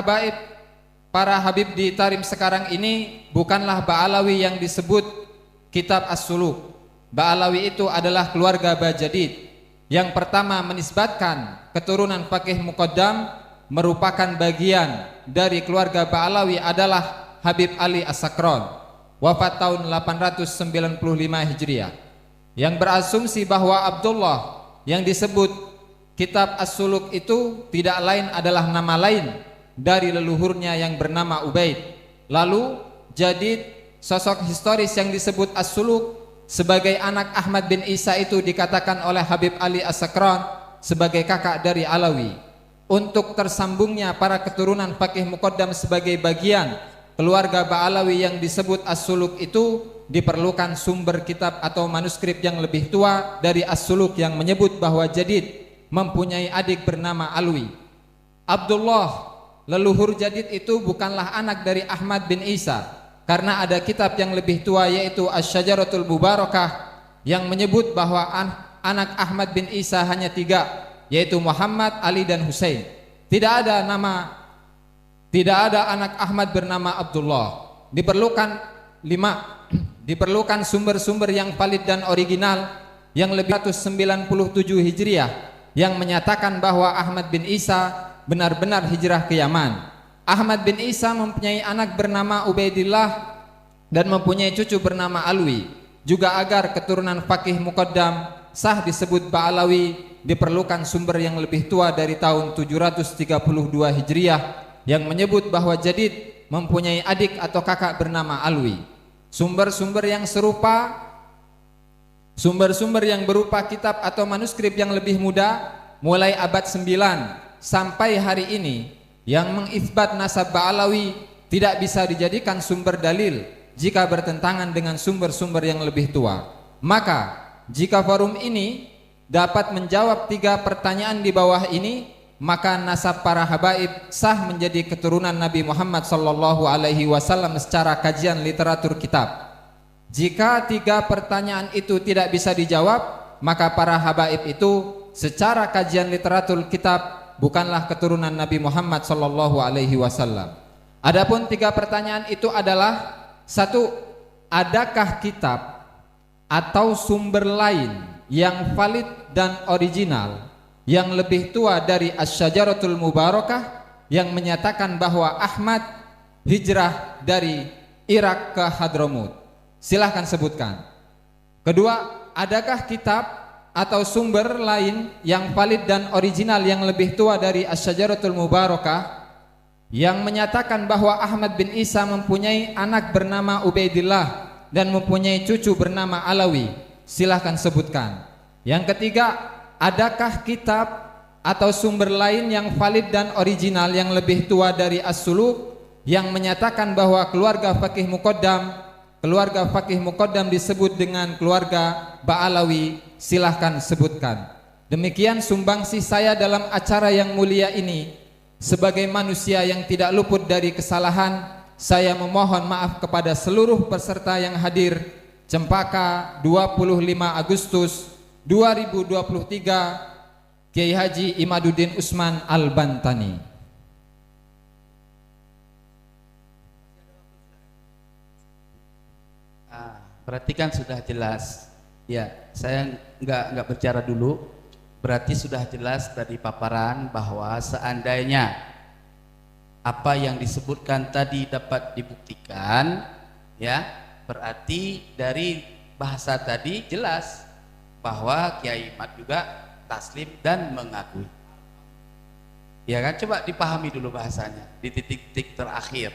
habib di Tarim sekarang ini bukanlah Ba'alawi yang disebut kitab As-Suluk. Ba'alawi itu adalah keluarga Bajadid. Yang pertama menisbatkan keturunan Faqih Muqaddam merupakan bagian dari keluarga Ba'alawi adalah Habib Ali As-Sakran, wafat tahun 895 Hijriah, yang berasumsi bahwa Abdullah yang disebut kitab As-Suluk itu tidak lain adalah nama lain dari leluhurnya yang bernama Ubaid. Lalu Jadid, sosok historis yang disebut As-Suluk sebagai anak Ahmad bin Isa itu dikatakan oleh Habib Ali As-Sakran sebagai kakak dari Alawi. Untuk tersambungnya para keturunan Faqih Muqaddam sebagai bagian keluarga Ba'alawi yang disebut As-Suluk itu diperlukan sumber kitab atau manuskrip yang lebih tua dari As-Suluk yang menyebut bahwa Jadid mempunyai adik bernama Alwi. Abdullah, leluhur Jadid itu bukanlah anak dari Ahmad bin Isa, karena ada kitab yang lebih tua yaitu Asy-Syajaratul Mubarakah yang menyebut bahwa anak Ahmad bin Isa hanya 3, yaitu Muhammad, Ali dan Husain. Tidak ada anak Ahmad bernama Abdullah. Diperlukan sumber-sumber yang valid dan original yang lebih 197 Hijriah yang menyatakan bahwa Ahmad bin Isa benar-benar hijrah ke Yaman. Ahmad bin Isa mempunyai anak bernama Ubaidillah dan mempunyai cucu bernama Alwi. Juga agar keturunan Faqih Muqaddam sah disebut Ba'alawi, diperlukan sumber yang lebih tua dari tahun 732 Hijriah yang menyebut bahwa Jadid mempunyai adik atau kakak bernama Alwi. Sumber-sumber yang berupa kitab atau manuskrip yang lebih muda mulai abad 9 sampai hari ini yang mengisbat nasab Ba'alawi tidak bisa dijadikan sumber dalil jika bertentangan dengan sumber-sumber yang lebih tua. Maka jika forum ini dapat menjawab 3 pertanyaan di bawah ini, maka nasab para habaib sah menjadi keturunan Nabi Muhammad SAW secara kajian literatur kitab. Jika 3 pertanyaan itu tidak bisa dijawab, maka para habaib itu secara kajian literatur kitab bukanlah keturunan Nabi Muhammad sallallahu alaihi wasallam. Adapun 3 pertanyaan itu adalah: 1. Adakah kitab atau sumber lain yang valid dan original yang lebih tua dari Asy-Syajaratul Mubarakah yang menyatakan bahwa Ahmad hijrah dari Irak ke Hadramut? Silahkan sebutkan. Kedua, adakah kitab atau sumber lain yang valid dan original yang lebih tua dari Asy-Syajaratul Mubarakah yang menyatakan bahwa Ahmad bin Isa mempunyai anak bernama Ubaidillah dan mempunyai cucu bernama Alawi? Silahkan sebutkan. Yang ketiga, adakah kitab atau sumber lain yang valid dan original yang lebih tua dari As-Suluk yang menyatakan bahwa keluarga Faqih Muqaddam disebut dengan keluarga Ba'alawi? Silahkan sebutkan. Demikian sumbangsih saya dalam acara yang mulia ini. Sebagai manusia yang tidak luput dari kesalahan, saya memohon maaf kepada seluruh peserta yang hadir. Cempaka 25 Agustus 2023, Kiai Haji Imaduddin Usman Al-Bantani. Berarti kan sudah jelas. Ya, saya nggak bicara dulu. Berarti sudah jelas dari paparan bahwa seandainya apa yang disebutkan tadi dapat dibuktikan, ya, berarti dari bahasa tadi jelas bahwa Kiai Imad juga taslim dan mengakui. Ya kan, coba dipahami dulu bahasanya di titik-titik terakhir.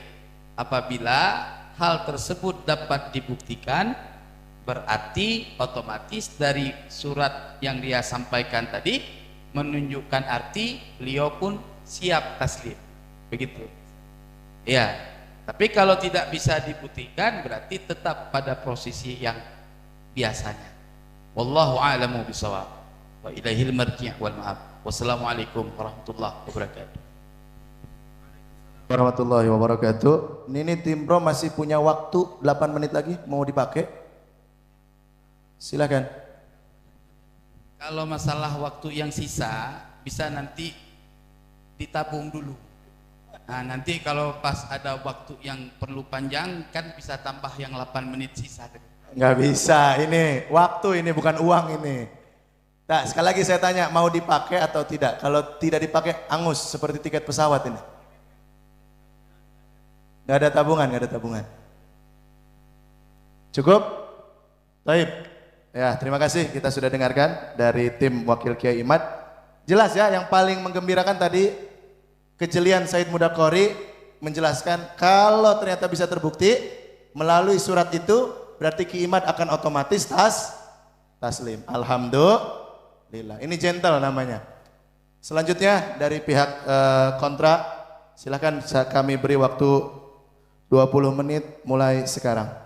Apabila hal tersebut dapat dibuktikan, berarti otomatis dari surat yang dia sampaikan tadi menunjukkan arti beliau pun siap taslim, begitu ya. Tapi kalau tidak bisa dibuktikan, berarti tetap pada posisi yang biasanya. Wallahu a'lamu bishawab wa ilaihil marji' wal ma'ab. Wassalamualaikum warahmatullahi wabarakatuh. Warahmatullahi wabarakatuh. Ini tim pro masih punya waktu 8 menit lagi, mau dipakai? Silakan. Kalau masalah waktu yang sisa bisa nanti ditabung dulu. Nah, nanti kalau pas ada waktu yang perlu panjang kan bisa tambah yang 8 menit sisa. Nggak bisa, ini waktu, ini bukan uang ini. Nah, sekali lagi saya tanya, mau dipakai atau tidak? Kalau tidak dipakai, angus seperti tiket pesawat ini. Nggak ada tabungan, nggak ada tabungan. Cukup? Baik. Ya, terima kasih, kita sudah dengarkan dari tim wakil Kiai Imad. Jelas ya, yang paling menggembirakan tadi kejelian Said Mudakori menjelaskan kalau ternyata bisa terbukti melalui surat itu, berarti Kiai Imad akan otomatis taslim. Alhamdulillah. Ini gentle namanya. Selanjutnya dari pihak kontra, silakan kami beri waktu 20 menit mulai sekarang.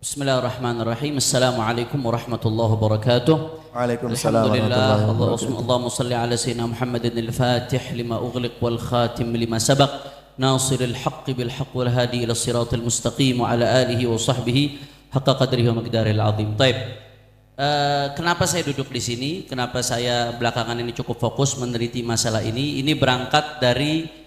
Bismillahirrahmanirrahim. Assalamualaikum warahmatullahi wabarakatuh. Waalaikumsalam Alhamdulillah. warahmatullahi wabarakatuh. Allahumma salli ala sayyidina Muhammadin al-Fatih lima ughliq wal khatim lima sabaq nasiril haqqi bil haqq wal hadi ila siratal mustaqim wa ala alihi wa sahbihi haqqa qadrihi wa miqdaril azim. Baik. Kenapa saya duduk di sini? Kenapa saya belakangan ini cukup fokus meneliti masalah ini? Ini berangkat dari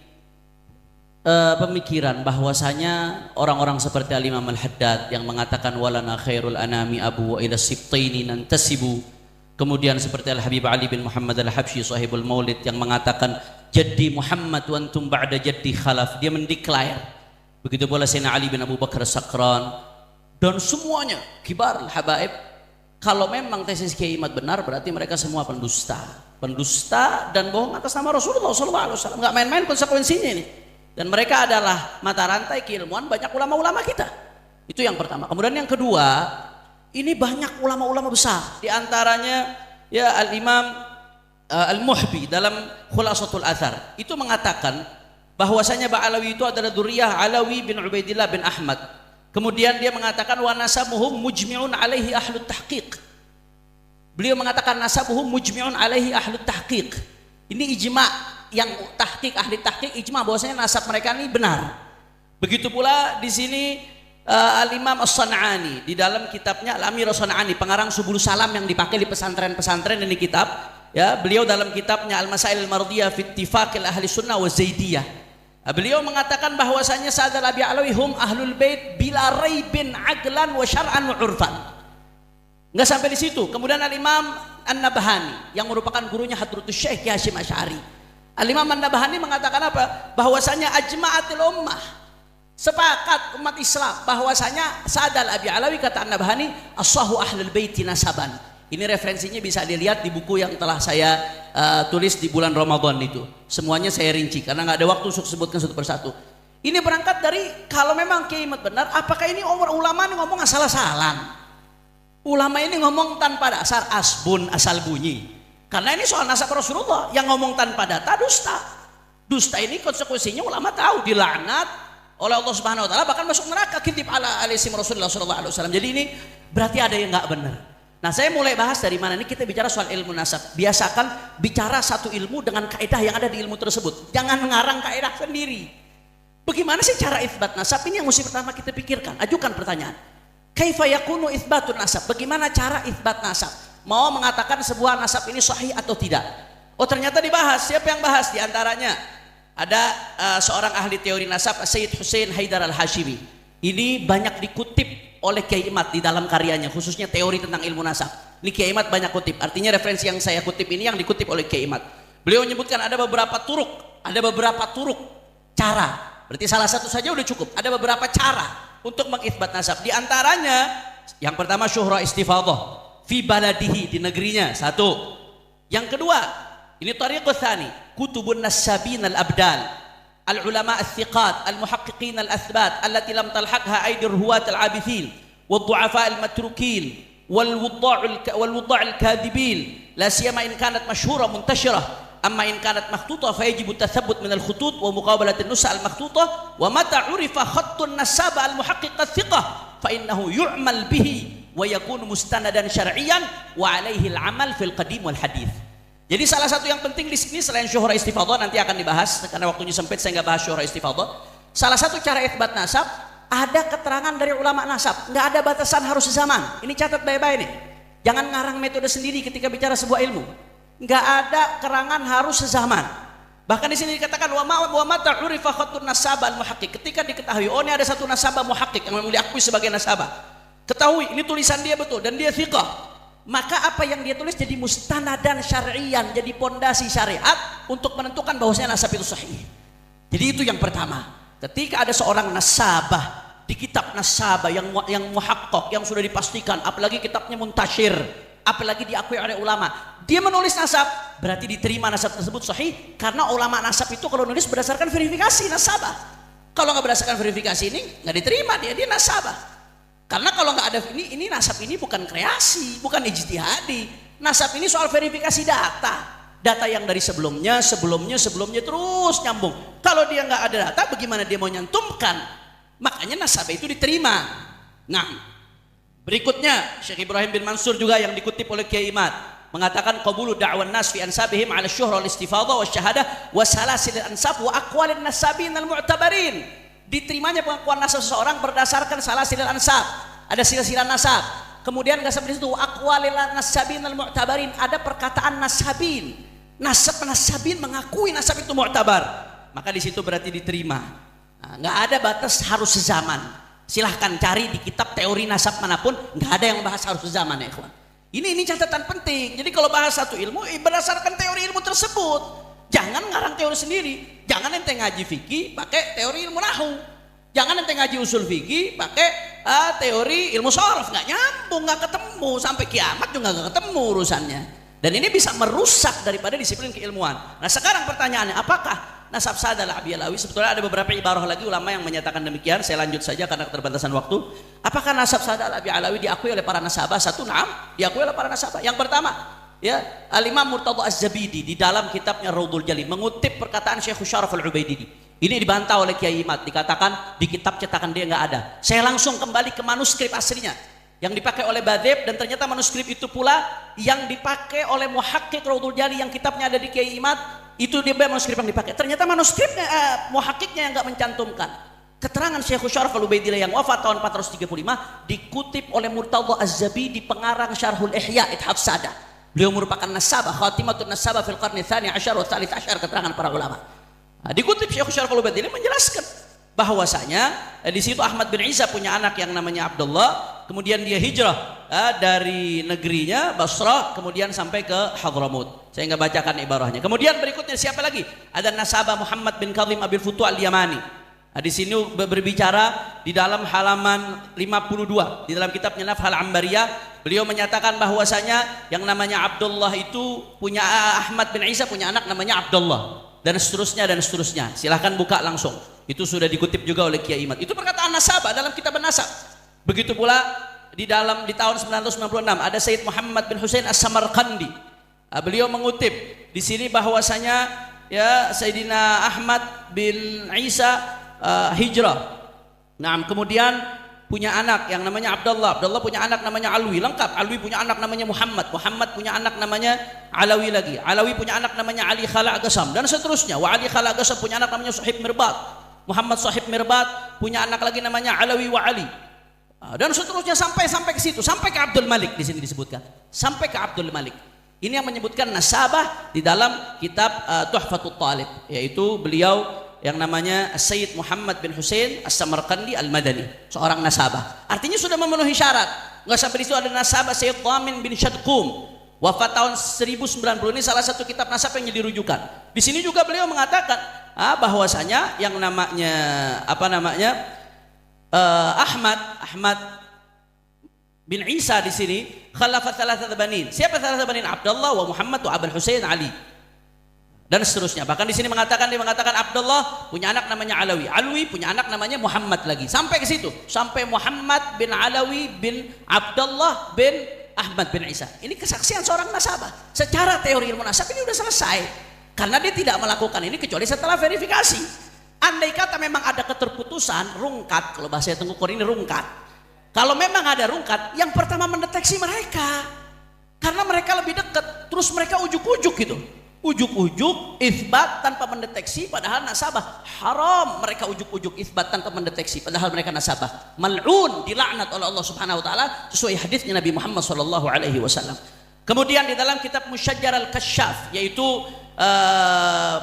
pemikiran bahwasanya orang-orang seperti Al-Imam Al-Haddad yang mengatakan walana khairul anami abu wa ila sibtaini nantasibu, kemudian seperti Al-Habib Ali bin Muhammad Al-Habsyi sahibul Maulid yang mengatakan jaddi Muhammad wa antum ba'da jaddi khalaf, dia mendeklar. Begitu pula Sayyidina Ali bin Abu Bakar Sakran dan semuanya kibar al-habaib. Kalau memang tesis Kiai Imad benar, berarti mereka semua pendusta dan bohong atas nama Rasulullah SAW. Nggak main-main konsekuensinya ini. Dan mereka adalah mata rantai keilmuan banyak ulama-ulama kita. Itu yang pertama. Kemudian yang kedua, ini banyak ulama-ulama besar. Di antaranya ya Al-Imam Al-Muhbi dalam Khulasatul Athar itu mengatakan bahwasanya Ba'alawi itu adalah dzurriyyah Alawi bin Ubaidillah bin Ahmad. Kemudian dia mengatakan wa nasabuhum mujmi'un alaihi ahlut tahqiq. Beliau mengatakan nasabuhum mujmi'un alaihi ahlut tahqiq. Ini ijma' yang tahqiq, ahli tahqiq ijma' bahwasanya nasab mereka ini benar. Begitu pula di sini Al-Imam As-San'ani di dalam kitabnya Al-Amir As-San'ani, pengarang Subul Salam yang dipakai di pesantren-pesantren ini kitab, Ya, beliau dalam kitabnya Al-Masail Al-Mardiyah fi Ittifaqil Ahli Sunnah wa Zaidiyah. Beliau mengatakan bahwasanya Sa'ad Al-Abi Alawi hum ahlul bait bila raibin aqlan wa syar'an wa urfan. Enggak sampai di situ. Kemudian Al-Imam An-Nabhani yang merupakan gurunya Hadratus Syekh Hasyim Asy'ari. Al-Imam An-Nabhani mengatakan apa? Bahwasanya ajma'atul ummah, sepakat umat Islam bahwasanya Sa'ad Al-Abi Alawi, kata An-Nabhani, as-sahu ahlul baiti nasaban. Ini referensinya bisa dilihat di buku yang telah saya tulis di bulan Ramadan itu. Semuanya saya rinci karena nggak ada waktu untuk sebutkan satu persatu. Ini berangkat dari kalau memang Kiai Imad benar, apakah ini ulama ini ngomong asal-asalan? Ulama ini ngomong tanpa dasar, asbun, asal bunyi. Karena ini soal nasab Rasulullah, yang ngomong tanpa data dusta. Dusta ini konsekuensinya ulama tahu, dilaknat oleh Allah Subhanahu wa taala, bahkan masuk neraka, kitib ala alisim Rasulullah sallallahu alaihi wasallam. Jadi ini berarti ada yang nggak benar. Nah, saya mulai bahas dari mana ini, kita bicara soal ilmu nasab. Biasakan bicara satu ilmu dengan kaidah yang ada di ilmu tersebut. Jangan mengarang kaidah sendiri. Bagaimana sih cara itsbat nasab? Ini yang mesti pertama kita pikirkan. Ajukan pertanyaan. Kaifa yakunu itsbatun nasab? Bagaimana cara itsbat nasab? Mau mengatakan sebuah nasab ini sahih atau tidak? Oh, ternyata dibahas. Siapa yang bahas? Di antaranya ada seorang ahli teori nasab, Sayyid Hussein Haidar Al-Hashimi. Ini banyak dikutip oleh Kiai Imad di dalam karyanya, khususnya teori tentang ilmu nasab. Ini Kiai Imad banyak kutip. Artinya referensi yang saya kutip ini yang dikutip oleh Kiai Imad. Beliau menyebutkan ada beberapa turuk cara. Berarti salah satu saja udah cukup. Ada beberapa cara untuk mengitsbat nasab. Di antaranya yang pertama syuhra istifadhah fi baladihi, di negerinya, satu. Yang kedua, ini tariqus tsani, kutubun nasabin al-abdal, العلماء الثقات المحققين الأثبات التي لم تلحقها أيدي الرواة العابثين والضعفاء المتروكين والوضاع الكاذبين لا سيما إن كانت مشهورة منتشرة أما إن كانت مخطوطة فيجب التثبت من الخطوط ومقابلة النسخ المخطوطة ومتى عرف خط النساب المحقق الثقة فإنه يعمل به ويكون مستندا شرعيا وعليه العمل في القديم والحديث. Jadi salah satu yang penting di sini selain syuhra istifadhah, nanti akan dibahas karena waktunya sempit saya nggak bahas syuhra istifadhah. Salah satu cara itsbat nasab, ada keterangan dari ulama nasab, nggak ada batasan harus zaman. Ini catat baik-baik nih. Jangan ngarang metode sendiri ketika bicara sebuah ilmu. Nggak ada keterangan harus sezaman. Bahkan di sini dikatakan wa mata urifa khatun nasabah al-muhaqqiq. Ketika diketahui oh ini ada satu nasabah muhaqqiq yang memang diakui sebagai nasabah. Ketahui ini tulisan dia betul dan dia thiqah. Maka apa yang dia tulis jadi mustanadan syar'iyan, jadi pondasi syariat untuk menentukan bahwasanya nasab itu sahih. Jadi itu yang pertama. Ketika ada seorang nasabah di kitab nasabah yang muhaqqaq, yang sudah dipastikan, apalagi kitabnya muntasyir, apalagi diakui oleh ulama, dia menulis nasab, berarti diterima nasab tersebut sahih karena ulama nasab itu kalau nulis berdasarkan verifikasi nasabah. Kalau nggak berdasarkan verifikasi ini nggak diterima, dia nasabah. Karena kalau nggak ada ini nasab ini bukan kreasi, bukan ijtihadi. Nasab ini soal verifikasi data yang dari sebelumnya terus nyambung. Kalau dia nggak ada data, bagaimana dia mau nyantumkan? Makanya nasab itu diterima. Nah, berikutnya Syekh Ibrahim bin Mansur juga yang dikutip oleh Kiai Imad mengatakan qabulu da'wan nas fi ansabihim 'ala syuhra wal istifadhah wa syahadah wa salasil ansab wa aqwalin nasabin al mu'tabarin. Diterimanya pengakuan nasab seseorang berdasarkan salasil ansab, ada silsilah nasab. Kemudian nggak sampai di situ, aqwalil nasabin al mu'tabarin, ada perkataan nasabin. Nasabin mengakui nasab itu mu'tabar. Maka di situ berarti diterima. Nah, nggak ada batas harus sezaman. Silahkan cari di kitab teori nasab manapun, nggak ada yang bahas harus sezaman ya ikhwan. Ini catatan penting. Jadi kalau bahas satu ilmu berdasarkan teori ilmu tersebut. Jangan ngarang teori sendiri. Jangan ente ngaji fikih pakai teori ilmu nahwu. Jangan ente ngaji usul fikih pakai teori ilmu sharaf, nggak nyambung, nggak ketemu, sampai kiamat juga nggak ketemu urusannya. Dan ini bisa merusak daripada disiplin keilmuan. Nah, sekarang pertanyaannya, apakah nasab Sa'ad Al-Abi Alawi? Sebetulnya ada beberapa ibarah lagi ulama yang menyatakan demikian. Saya lanjut saja karena keterbatasan waktu. Apakah nasab Sa'ad Al-Abi Alawi diakui oleh para nasabah? Satu, na'am, diakui oleh para nasabah. Yang pertama, ya, Al-Imam Murtadha Az-Zabidi di dalam kitabnya Raudhul Jalil mengutip perkataan Syekh Syaraf Al-Ubaididi. Ini dibantah oleh Kiai Imad, dikatakan di kitab cetakan dia nggak ada. Saya langsung kembali ke manuskrip aslinya yang dipakai oleh Badhib, dan ternyata manuskrip itu pula yang dipakai oleh Muhaqqiq Raudhul Jalil yang kitabnya ada di Kiai Imad. Itu dia manuskrip yang dipakai. Ternyata manuskripnya Muhaqqiqnya yang nggak mencantumkan. Keterangan Syekh Syaraf Al-Ubaidillah yang wafat tahun 435 dikutip oleh Murtadha Az-Zabidi pengarang Syarhul Ihya Ithaf Sadah. Beliau merupakan nasabah, khatimatun nasabah fil qarni tsani asyar wa tsalits asyar, keterangan para ulama. Nah, dikutip Syekh Syarif Al-Albani ini menjelaskan bahwasanya di situ Ahmad bin Isa punya anak yang namanya Abdullah, kemudian dia hijrah dari negerinya Basrah kemudian sampai ke Hadramut. Saya nggak bacakan ibarahnya. Kemudian berikutnya siapa lagi? Ada nasabah Muhammad bin Kadhim Abil Futu Al-Yamani. Nah, di sini berbicara di dalam halaman 52 di dalam kitabnya Nafhal Ambariyah, beliau menyatakan bahwasanya yang namanya Abdullah itu punya Ahmad bin Isa punya anak namanya Abdullah dan seterusnya dan seterusnya. Silahkan buka langsung. Itu sudah dikutip juga oleh Kiai Imad. Itu perkataan nasabah dalam kitab An-Nasab. Begitu pula di tahun 996 ada Sayyid Muhammad bin Husain As-Samarqandi. Beliau mengutip di sini bahwasanya ya Sayyidina Ahmad bin Isa hijrah. Nah, kemudian punya anak yang namanya Abdullah. Abdullah punya anak namanya Alwi, lengkap. Alwi punya anak namanya Muhammad. Muhammad punya anak namanya Alawi lagi. Alawi punya anak namanya Ali Khala Agasam dan seterusnya. Wa Ali Khala Agasam punya anak namanya Sahib Mirbat. Muhammad Sahib Mirbat punya anak lagi namanya Alawi wa Ali. Dan seterusnya sampai ke situ, sampai ke Abdul Malik di sini disebutkan. Sampai ke Abdul Malik. Ini yang menyebutkan nasabah di dalam kitab Tuhfatul Talib, yaitu beliau yang namanya Sayyid Muhammad bin Husain As-Samarqandi Al-Madani, seorang nasabah. Artinya sudah memenuhi syarat. Enggak sampai di situ ada nasabah Sayyid Dhamin bin Syadqum, wafat tahun 1090. Ini salah satu kitab nasab yang jadi rujukan. Di sini juga beliau mengatakan bahwasanya yang namanya Ahmad bin Isa di sini khalafa thalathah banin. Siapa thalathah banin? Abdullah wa Muhammad wa Abul Husain Ali. Dan seterusnya. Bahkan di sini dia mengatakan Abdullah punya anak namanya Alawi. Alawi punya anak namanya Muhammad lagi. Sampai ke situ. Sampai Muhammad bin Alawi bin Abdullah bin Ahmad bin Isa. Ini kesaksian seorang nasabah. Secara teori ilmu nasab ini sudah selesai. Karena dia tidak melakukan ini kecuali setelah verifikasi. Andai kata memang ada keterputusan, rungkat. Kalau bahasa Tengku Kor ini rungkat. Kalau memang ada rungkat, yang pertama mendeteksi mereka. Karena mereka lebih dekat. Terus mereka ujuk-ujuk gitu. Ujuk-ujuk isbat tanpa mendeteksi padahal nasabah. Haram mereka ujuk-ujuk isbat tanpa mendeteksi padahal mereka nasabah. Mal'un, dilaknat oleh Allah Subhanahu wa taala sesuai hadisnya Nabi Muhammad sallallahu alaihi wasallam. Kemudian di dalam kitab Musyajjar Al-Kasyaf, yaitu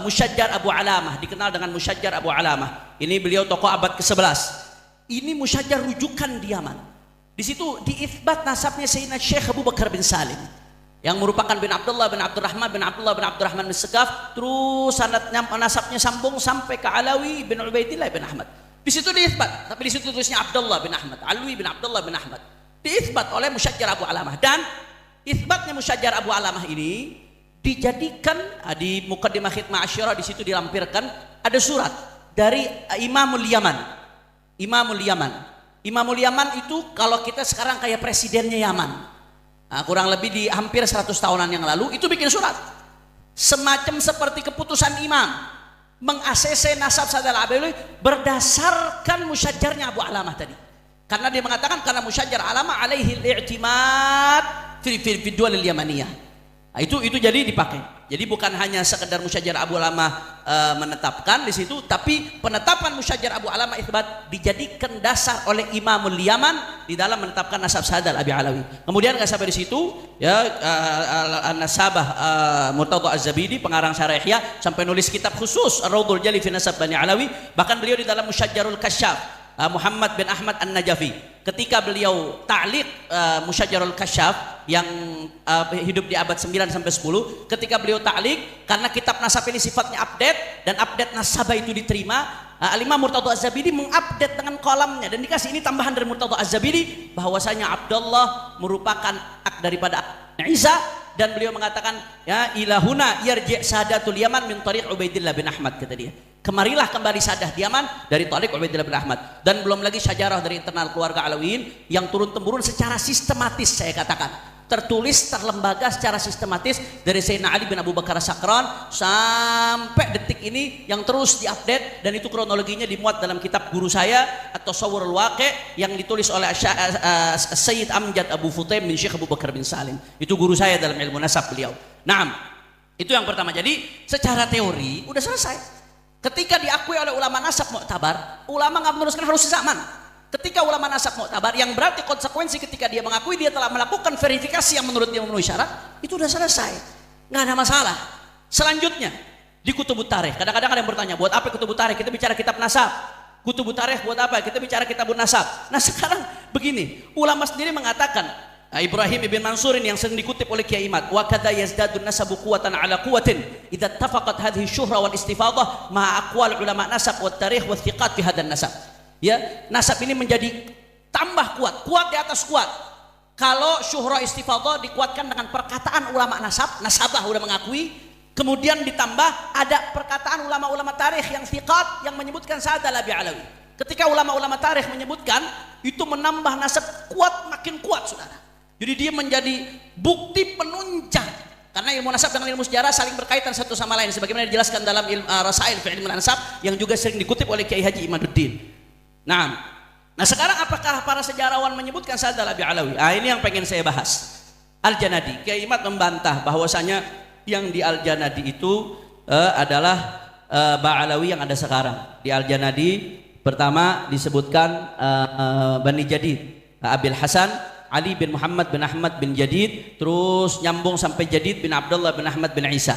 Musyajjar Abu Alamah, dikenal dengan Musyajjar Abu Alamah. Ini beliau tokoh abad ke-11. Ini Musyajjar rujukan di Yaman. Di situ diisbat nasabnya Sayyidina Syekh Abu Bakar bin Salim, yang merupakan bin Abdullah bin Abdurrahman bin Abdullah bin Abdurrahman bin Sekaf, terus nasabnya sambung sampai ke Alawi bin Ubaidillah bin Ahmad. Di situ diisbat, tapi di situ tulisnya Abdullah bin Ahmad, Alwi bin Abdullah bin Ahmad. Diisbat oleh Musyajjar Abu Alamah, dan isbatnya Musyajjar Abu Alamah ini dijadikan di Muqaddimah Khidmah Asyirah, di situ dilampirkan ada surat dari Imamul Yaman. Imamul Yaman itu kalau kita sekarang kayak presidennya Yaman. Nah, kurang lebih di hampir 100 tahunan yang lalu itu bikin surat semacam seperti keputusan imam meng-ACC nasab Sayyidina Alawi berdasarkan musyajjarnya Abu Alamah tadi, karena dia mengatakan karena musyajjar Alamah alaihi al-i'timad fi duwal al-yamaniyah. Nah, itu jadi dipakai. Jadi bukan hanya sekedar musyajjar Abu Alamah menetapkan di situ, tapi penetapan musyajjar Abu Alamah isbat dijadikan dasar oleh Imamul Yaman di dalam menetapkan nasab Sayyidina Abi Alawi. Kemudian nggak sampai di situ, ya nasabah Murtadha Az-Zabidi, pengarang Syarah Ihya, sampai nulis kitab khusus Ar-Raudhul Jali fi Nasab Bani Alawi. Bahkan beliau di dalam Musyajjarul Kasyaf, Muhammad bin Ahmad An-Najafi, ketika beliau ta'liq Musyajjarul Kasyaf yang hidup di abad 9 sampai 10, ketika beliau ta'liq, karena kitab nasab ini sifatnya update dan update nasabah itu diterima, Al-Imam Murtadha Az-Zabidi mengupdate dengan kolamnya dan dikasih ini tambahan dari Murtadha Az-Zabidi bahwasanya Abdullah merupakan ak daripada Isa, dan beliau mengatakan ya ilahuna yarji' sadatul Yaman min tariq Ubaidillah bin Ahmad, kata dia. Kemarilah kembali sadah di Yaman dari Tariq Ubaidillah bin Ahmad. Dan belum lagi syajarah dari internal keluarga Alawiyin yang turun-temurun secara sistematis, saya katakan. Tertulis, terlembaga secara sistematis dari Sayyidina Ali bin Abu Bakar Sakran sampai detik ini yang terus diupdate, dan itu kronologinya dimuat dalam kitab guru saya atau Tasawwurul Waqi' yang ditulis oleh Sayyid Amjad Abu Futaim bin Syekh Abu Bakar bin Salim. Itu guru saya dalam ilmu nasab beliau. Nah, itu yang pertama. Jadi secara teori udah selesai. Ketika diakui oleh ulama nasab mu'tabar, ulama nggak meneruskan harus zaman. Ketika ulama nasab muktabar, yang berarti konsekuensi ketika dia mengakui dia telah melakukan verifikasi yang menurut dia memenuhi syarat, itu sudah selesai, nggak ada masalah. Selanjutnya di kutubut tarikh, kadang-kadang ada yang bertanya, buat apa kutubut tarikh? Kita bicara kitab nasab. Kutubut tarikh buat apa? Kita bicara kitabun nasab. Nah sekarang begini, ulama sendiri mengatakan, Ibrahim ibn Mansur yang sering dikutip oleh Kiai Imad, wa kadza yazdadun nasabu quwwatan ala quwwatin idza ittafaqat hadhihi syuhra wal istifadah ma aqwal ulama nasab wat tarikh wa thiqat fi hadan nasab. Ya, nasab ini menjadi tambah kuat, kuat di atas kuat. Kalau syuhra istifadah dikuatkan dengan perkataan ulama nasab, nasabah udah mengakui, kemudian ditambah ada perkataan ulama-ulama tarikh yang thiqat yang menyebutkan Sa'ad al-Abi Alawi. Ketika ulama-ulama tarikh menyebutkan, itu menambah nasab kuat makin kuat, saudara. Jadi dia menjadi bukti penunjang, karena ilmu nasab dengan ilmu sejarah saling berkaitan satu sama lain, sebagaimana dijelaskan dalam Rasail fi Ilmu Nasab yang juga sering dikutip oleh Kiai Haji Imaduddin. Nah sekarang apakah para sejarawan menyebutkan Sa'ad al-Abi Alawi? Ini yang pengen saya bahas. Al-Janadi, Kiai Imad membantah bahwasanya yang di Al-Janadi itu adalah Ba'alawi yang ada sekarang. Di Al-Janadi pertama disebutkan Bani Jadid, Abil Hasan Ali bin Muhammad bin Ahmad bin Jadid, terus nyambung sampai Jadid bin Abdullah bin Ahmad bin Isa.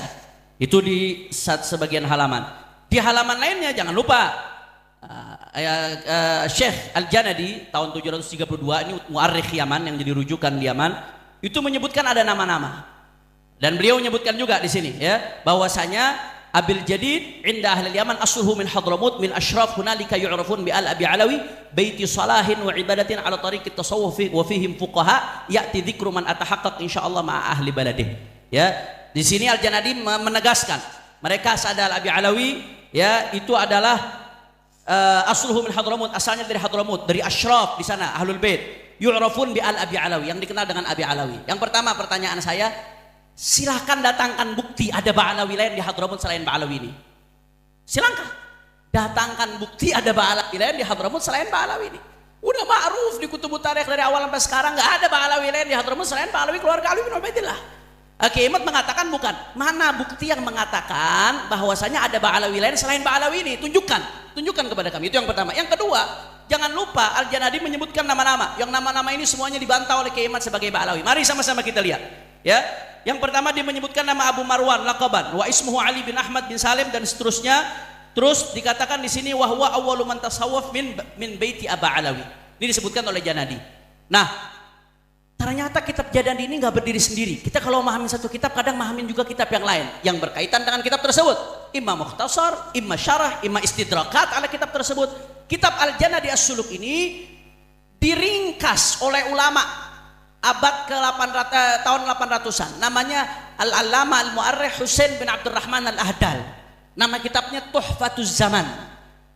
Itu di sebagian halaman. Di halaman lainnya jangan lupa Syekh Al-Janadi tahun 732, ini muarikh Yaman yang jadi rujukan di Yaman, itu menyebutkan ada nama-nama. Dan beliau menyebutkan juga di sini ya, bahwasanya Abil Jadid inda ahli Yaman asluhu min Hadramut min asyraf hunalika yu'rafun bi al-Abi Alawi baiti salahin wa ibadatin ala tariqit tasawuf wa fihim fuqaha ya'ti dzikru man atahaqqaq insyaallah ma'a ahli baladih. Ya, di sini Al-Janadi menegaskan mereka Sa'ad al-Abi Alawi ya itu adalah asluhu min Hadramut, asalnya dari Hadramut, dari asyraf di sana ahlul bait yu'rafun bi al-Abi Alawi, yang dikenal dengan Abi Alawi. Yang pertama pertanyaan saya, silahkan datangkan bukti ada Ba'alawi lain di Hadramut selain Ba'alawi ini. Silahkan datangkan bukti ada Ba'alawi lain di Hadramut selain Ba'alawi ini. Udah ma'ruf di kutubut tarikh dari awal sampai sekarang, nggak ada Ba'alawi lain di Hadramut selain Ba'alawi keluarga Ali bin Ubaidillah. Kiai Imad mengatakan bukan. Mana bukti yang mengatakan bahwasanya ada Ba'alawi lain selain Ba'alawi ini? Tunjukkan kepada kami. Itu yang pertama. Yang kedua, jangan lupa Al-Janadi menyebutkan nama-nama. Yang nama-nama ini semuanya dibantah oleh Kiai Imad sebagai Ba'alawi. Mari sama-sama kita lihat. Ya, yang pertama dia menyebutkan nama Abu Marwan laqaban wa ismuhu Ali bin Ahmad bin Salim dan seterusnya. Terus dikatakan di sini wahwa awwalu man tasawwaf min baiti Aba Alawi. Ini disebutkan oleh Janadi. Nah, ternyata kitab Janadi ini nggak berdiri sendiri. Kita kalau memahami satu kitab kadang memahami juga kitab yang lain yang berkaitan dengan kitab tersebut. Imma mukhtasar, imma syarah, imma istidrakat ala kitab tersebut. Kitab Al-Janadi As-Suluk ini diringkas oleh ulama abad ke-800 tahun 800-an, namanya Al-Allama Al-Mu'arrikh Husain bin Abdurrahman Al-Ahdal. Nama kitabnya Tuhfatuz Zaman.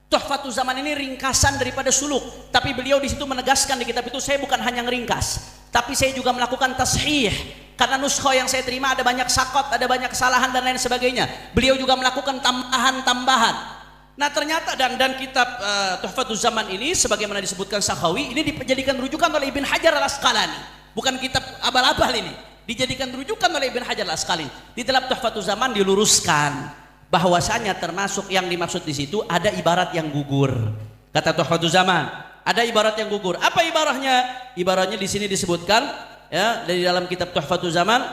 Tuhfatuz Zaman ini ringkasan daripada Suluk, tapi beliau di situ menegaskan di kitab itu, saya bukan hanya ngeringkas, tapi saya juga melakukan tashih, karena nuskha yang saya terima ada banyak sakot, ada banyak kesalahan dan lain sebagainya. Beliau juga melakukan tambahan-tambahan. Nah ternyata dan kitab Tuhfatuz Zaman ini sebagaimana disebutkan Sakhawi ini dijadikan rujukan oleh Ibn Hajar Al-Asqalani. Bukan kitab abal-abal ini, dijadikan rujukan oleh Ibn Hajar Al-Asqalani. Di dalam Tuhfatuz Zaman diluruskan bahwasanya termasuk yang dimaksud di situ ada ibarat yang gugur. Kata Tuhfatuz Zaman, ada ibarat yang gugur. Apa ibaratnya? Ibaratnya di sini disebutkan ya dari dalam kitab Tuhfatuz Zaman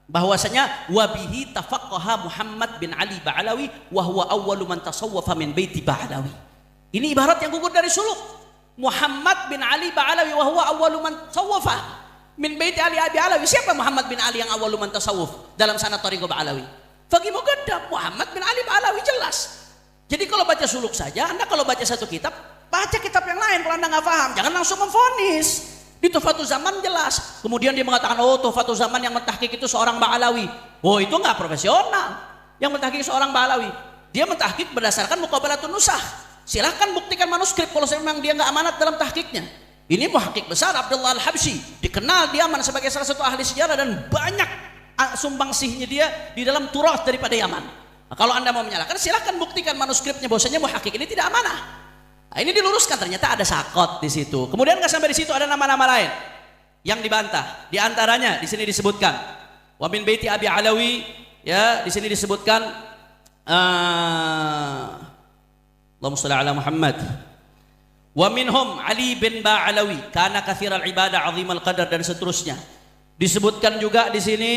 bahwasanya wabihi tafaqqaha Muhammad bin Ali Ba'alawi wa huwa awwalu man tasawwafa min baiti Ba'alawi. Ini ibarat yang gugur dari Suluk. Muhammad bin Ali Ba'alawi wa huwa awwalu man tasawwafa min baiti Ali Abi Alawi. Siapa Muhammad bin Ali yang awal man tasawuf dalam sanad Thariqah Ba'alawi? Faqih Muqaddam Muhammad bin Ali Ba'alawi jelas. Jadi kalau baca Suluk saja, Anda kalau baca satu kitab, baca kitab yang lain kalau Anda nggak paham, jangan langsung memvonis. Di Tuhfatuz Zaman jelas. Kemudian dia mengatakan, oh Tuhfatuz Zaman yang mentahqiq itu seorang Ba'alawi. Oh itu nggak profesional. Yang mentahqiq seorang Ba'alawi. Dia mentahqiq berdasarkan muqabalatun nusakh. Silahkan buktikan manuskrip kalau memang dia nggak amanat dalam tahqiqnya. Ini muhaqqiq besar Abdullah Al-Habsyi, dikenal di Yaman sebagai salah satu ahli sejarah dan banyak sumbangsihnya dia di dalam turath daripada Yaman. Nah, kalau Anda mau menyalahkan silahkan buktikan manuskripnya bahwasanya muhaqqiq ini tidak amanah. Nah, ini diluruskan ternyata ada sakot di situ. Kemudian nggak sampai di situ, ada nama-nama lain yang dibantah. Di antaranya di sini disebutkan wa min baiti Abi Alawi, ya di sini disebutkan Allahumma shalli ala Muhammad. Wa minhum Ali bin Ba'alawi kana kathiral ibadah azimal qadar dan seterusnya. Disebutkan juga di sini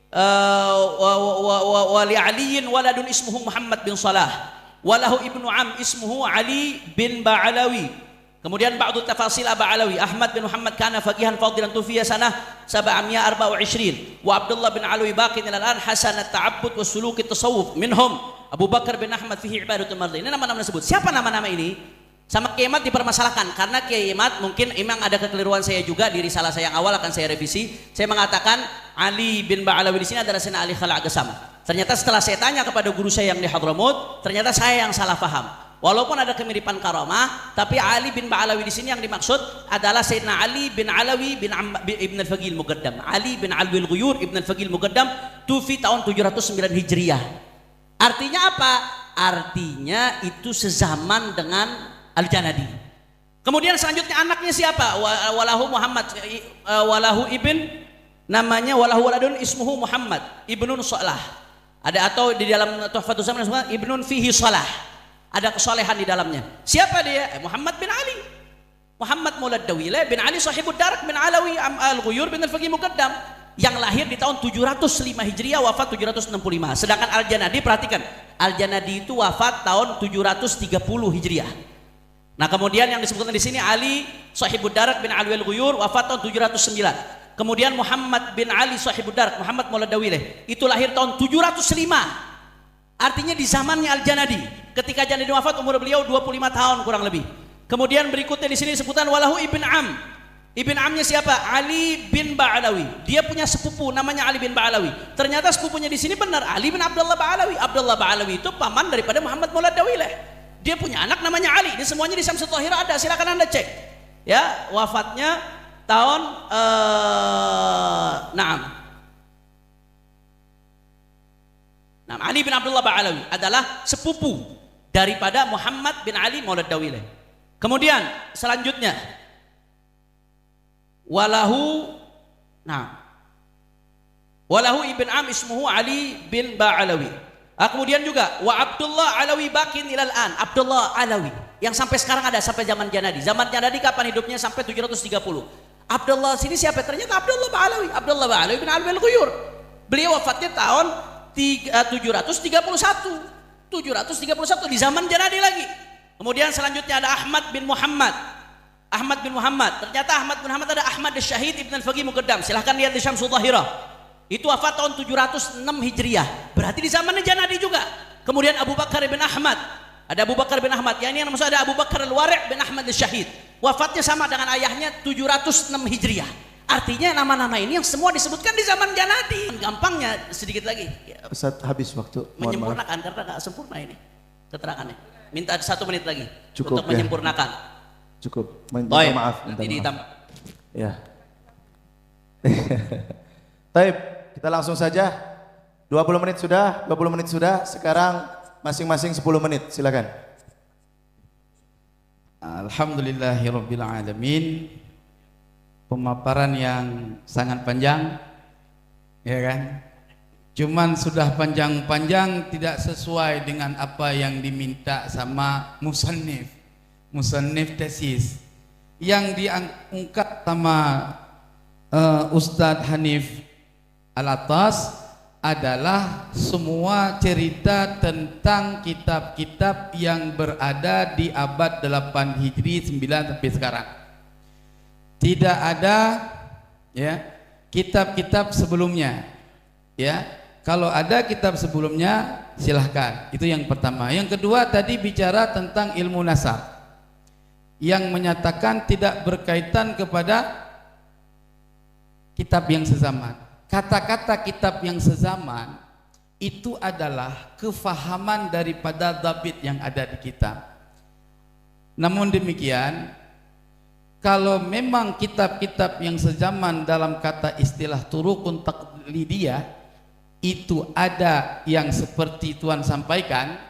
wa li aliyin waladun ismuhu Muhammad bin Salah walahu ibnu am ismuhu Ali bin Ba'alawi. Kemudian ba'du tafasil Ba'alawi Ahmad bin Muhammad kana faqihan fadilan tufiya sanah 724 wa Abdullah bin Alawi baqin ila al-an hasanat ta'abbud wa suluk at-tasawuf minhum Abu Bakar bin Ahmad fihi ibadatul mardi. Ini nama-nama disebut. Siapa nama-nama ini? Sama Kiai Imad dipermasalahkan karena Kiai Imad mungkin memang ada kekeliruan saya juga di risalah saya yang awal akan saya revisi. Saya mengatakan Ali bin Ba'alawi di sini adalah Sayyidina Ali Khala' Agasam. Ternyata setelah saya tanya kepada guru saya yang di Hadramut, ternyata saya yang salah paham. Walaupun ada kemiripan karamah, tapi Ali bin Ba'alawi di sini yang dimaksud adalah Sayyidina Ali bin Alawi bin Ibn al-Faqih al-Muqaddam. Ali bin Alwi al-Ghuyur Ibn al-Faqih al-Muqaddam tufi tahun 709 Hijriah. Artinya apa? Artinya itu sezaman dengan Al-Janadi. Kemudian selanjutnya anaknya siapa? Walahu Muhammad, walahu ibn, namanya walahu waladun ismuhu Muhammad ibnun Salah. Ada atau di dalam Tuhfatul Zaman ibnun fihi salah. Ada kesolehan di dalamnya. Siapa dia? Muhammad bin Ali. Muhammad Maulad Dawile bin Ali sahibud darak bin Alawi al-Ghuyur bin al-Faqih Muqaddam yang lahir di tahun 705 Hijriah wafat 765. Sedangkan Al-Janadi perhatikan, Al-Janadi itu wafat tahun 730 Hijriah. Nah, kemudian yang disebutkan di sini Ali sahibud darak bin Alwi al-Ghuyur wafat tahun 709. Kemudian Muhammad bin Ali sahibud darak Muhammad Maulad Dawile itu lahir tahun 705. Artinya di zamannya Al-Janadi. Ketika Janadi wafat umur beliau 25 tahun kurang lebih. Kemudian berikutnya di sini sebutan walahu ibn Am. Ibn Amnya siapa? Ali bin Ba'alawi. Dia punya sepupu namanya Ali bin Ba'alawi. Ternyata sepupunya di sini benar Ali bin Abdullah Ba'alawi. Abdullah Ba'alawi itu paman daripada Muhammad Maulad Dawile. Dia punya anak namanya Ali. Ini semuanya di Syamsul Thahirah ada. Silakan Anda cek. Ya, wafatnya tahun Ali bin Abdullah Ba'alawi adalah sepupu daripada Muhammad bin Ali Maulad Dawile. Kemudian selanjutnya walahu ibn Am ismuhu Ali bin Ba'alawi. Kemudian juga wa Abdullah Alawi bakin ilal an. Abdullah Alawi yang sampai sekarang ada sampai zaman Janadi. Zaman Janadi kapan hidupnya? Sampai 730. Abdullah sini siapa? Ternyata Abdullah Ba'alawi. Abdullah Ba'alawi bin Alwi al-Ghuyur. Beliau wafatnya tahun 731 di zaman Janadi lagi. Kemudian selanjutnya ada Ahmad bin Muhammad. Ternyata Ahmad bin Muhammad ada Ahmad Syahid Ibn al-Faqih Muqaddam. Silahkan lihat di Syamsul Thahirah. Itu wafat tahun 706 Hijriah. Berarti di zamannya Janadi juga. Kemudian Abu Bakar bin Ahmad. Ada Abu Bakar bin Ahmad. Yang ini yang maksud ada Abu Bakar al-Wari' bin Ahmad al-Syahid. Wafatnya sama dengan ayahnya 706 Hijriah. Artinya nama-nama ini yang semua disebutkan di zaman Janadi. Gampangnya sedikit lagi. Ustaz, habis waktu. Menyempurnakan karena gak sempurna ini keterangannya. Minta 1 menit lagi. Cukup, untuk menyempurnakan. Cukup. Minta maaf. Nanti ditambah. Ya. Taib. Kita langsung saja. 20 menit sudah. Sekarang masing-masing 10 menit. Silakan. Alhamdulillahirabbil alamin. Pemaparan yang sangat panjang. Ya kan? Cuman sudah panjang-panjang tidak sesuai dengan apa yang diminta sama musannif tesis. Yang diangkat sama Ustadz Hanif Al-Atas adalah semua cerita tentang kitab-kitab yang berada di abad 8 Hijri 9 sampai sekarang. Tidak ada ya kitab-kitab sebelumnya. Ya, kalau ada kitab sebelumnya silahkan. Itu yang pertama. Yang kedua tadi bicara tentang ilmu nasab yang menyatakan tidak berkaitan kepada kitab yang sezaman. Kata-kata kitab yang sezaman itu adalah kefahaman daripada dhabit yang ada di kitab. Namun demikian, kalau memang kitab-kitab yang sezaman dalam kata istilah turukun taqlidiyah itu ada yang seperti Tuan sampaikan,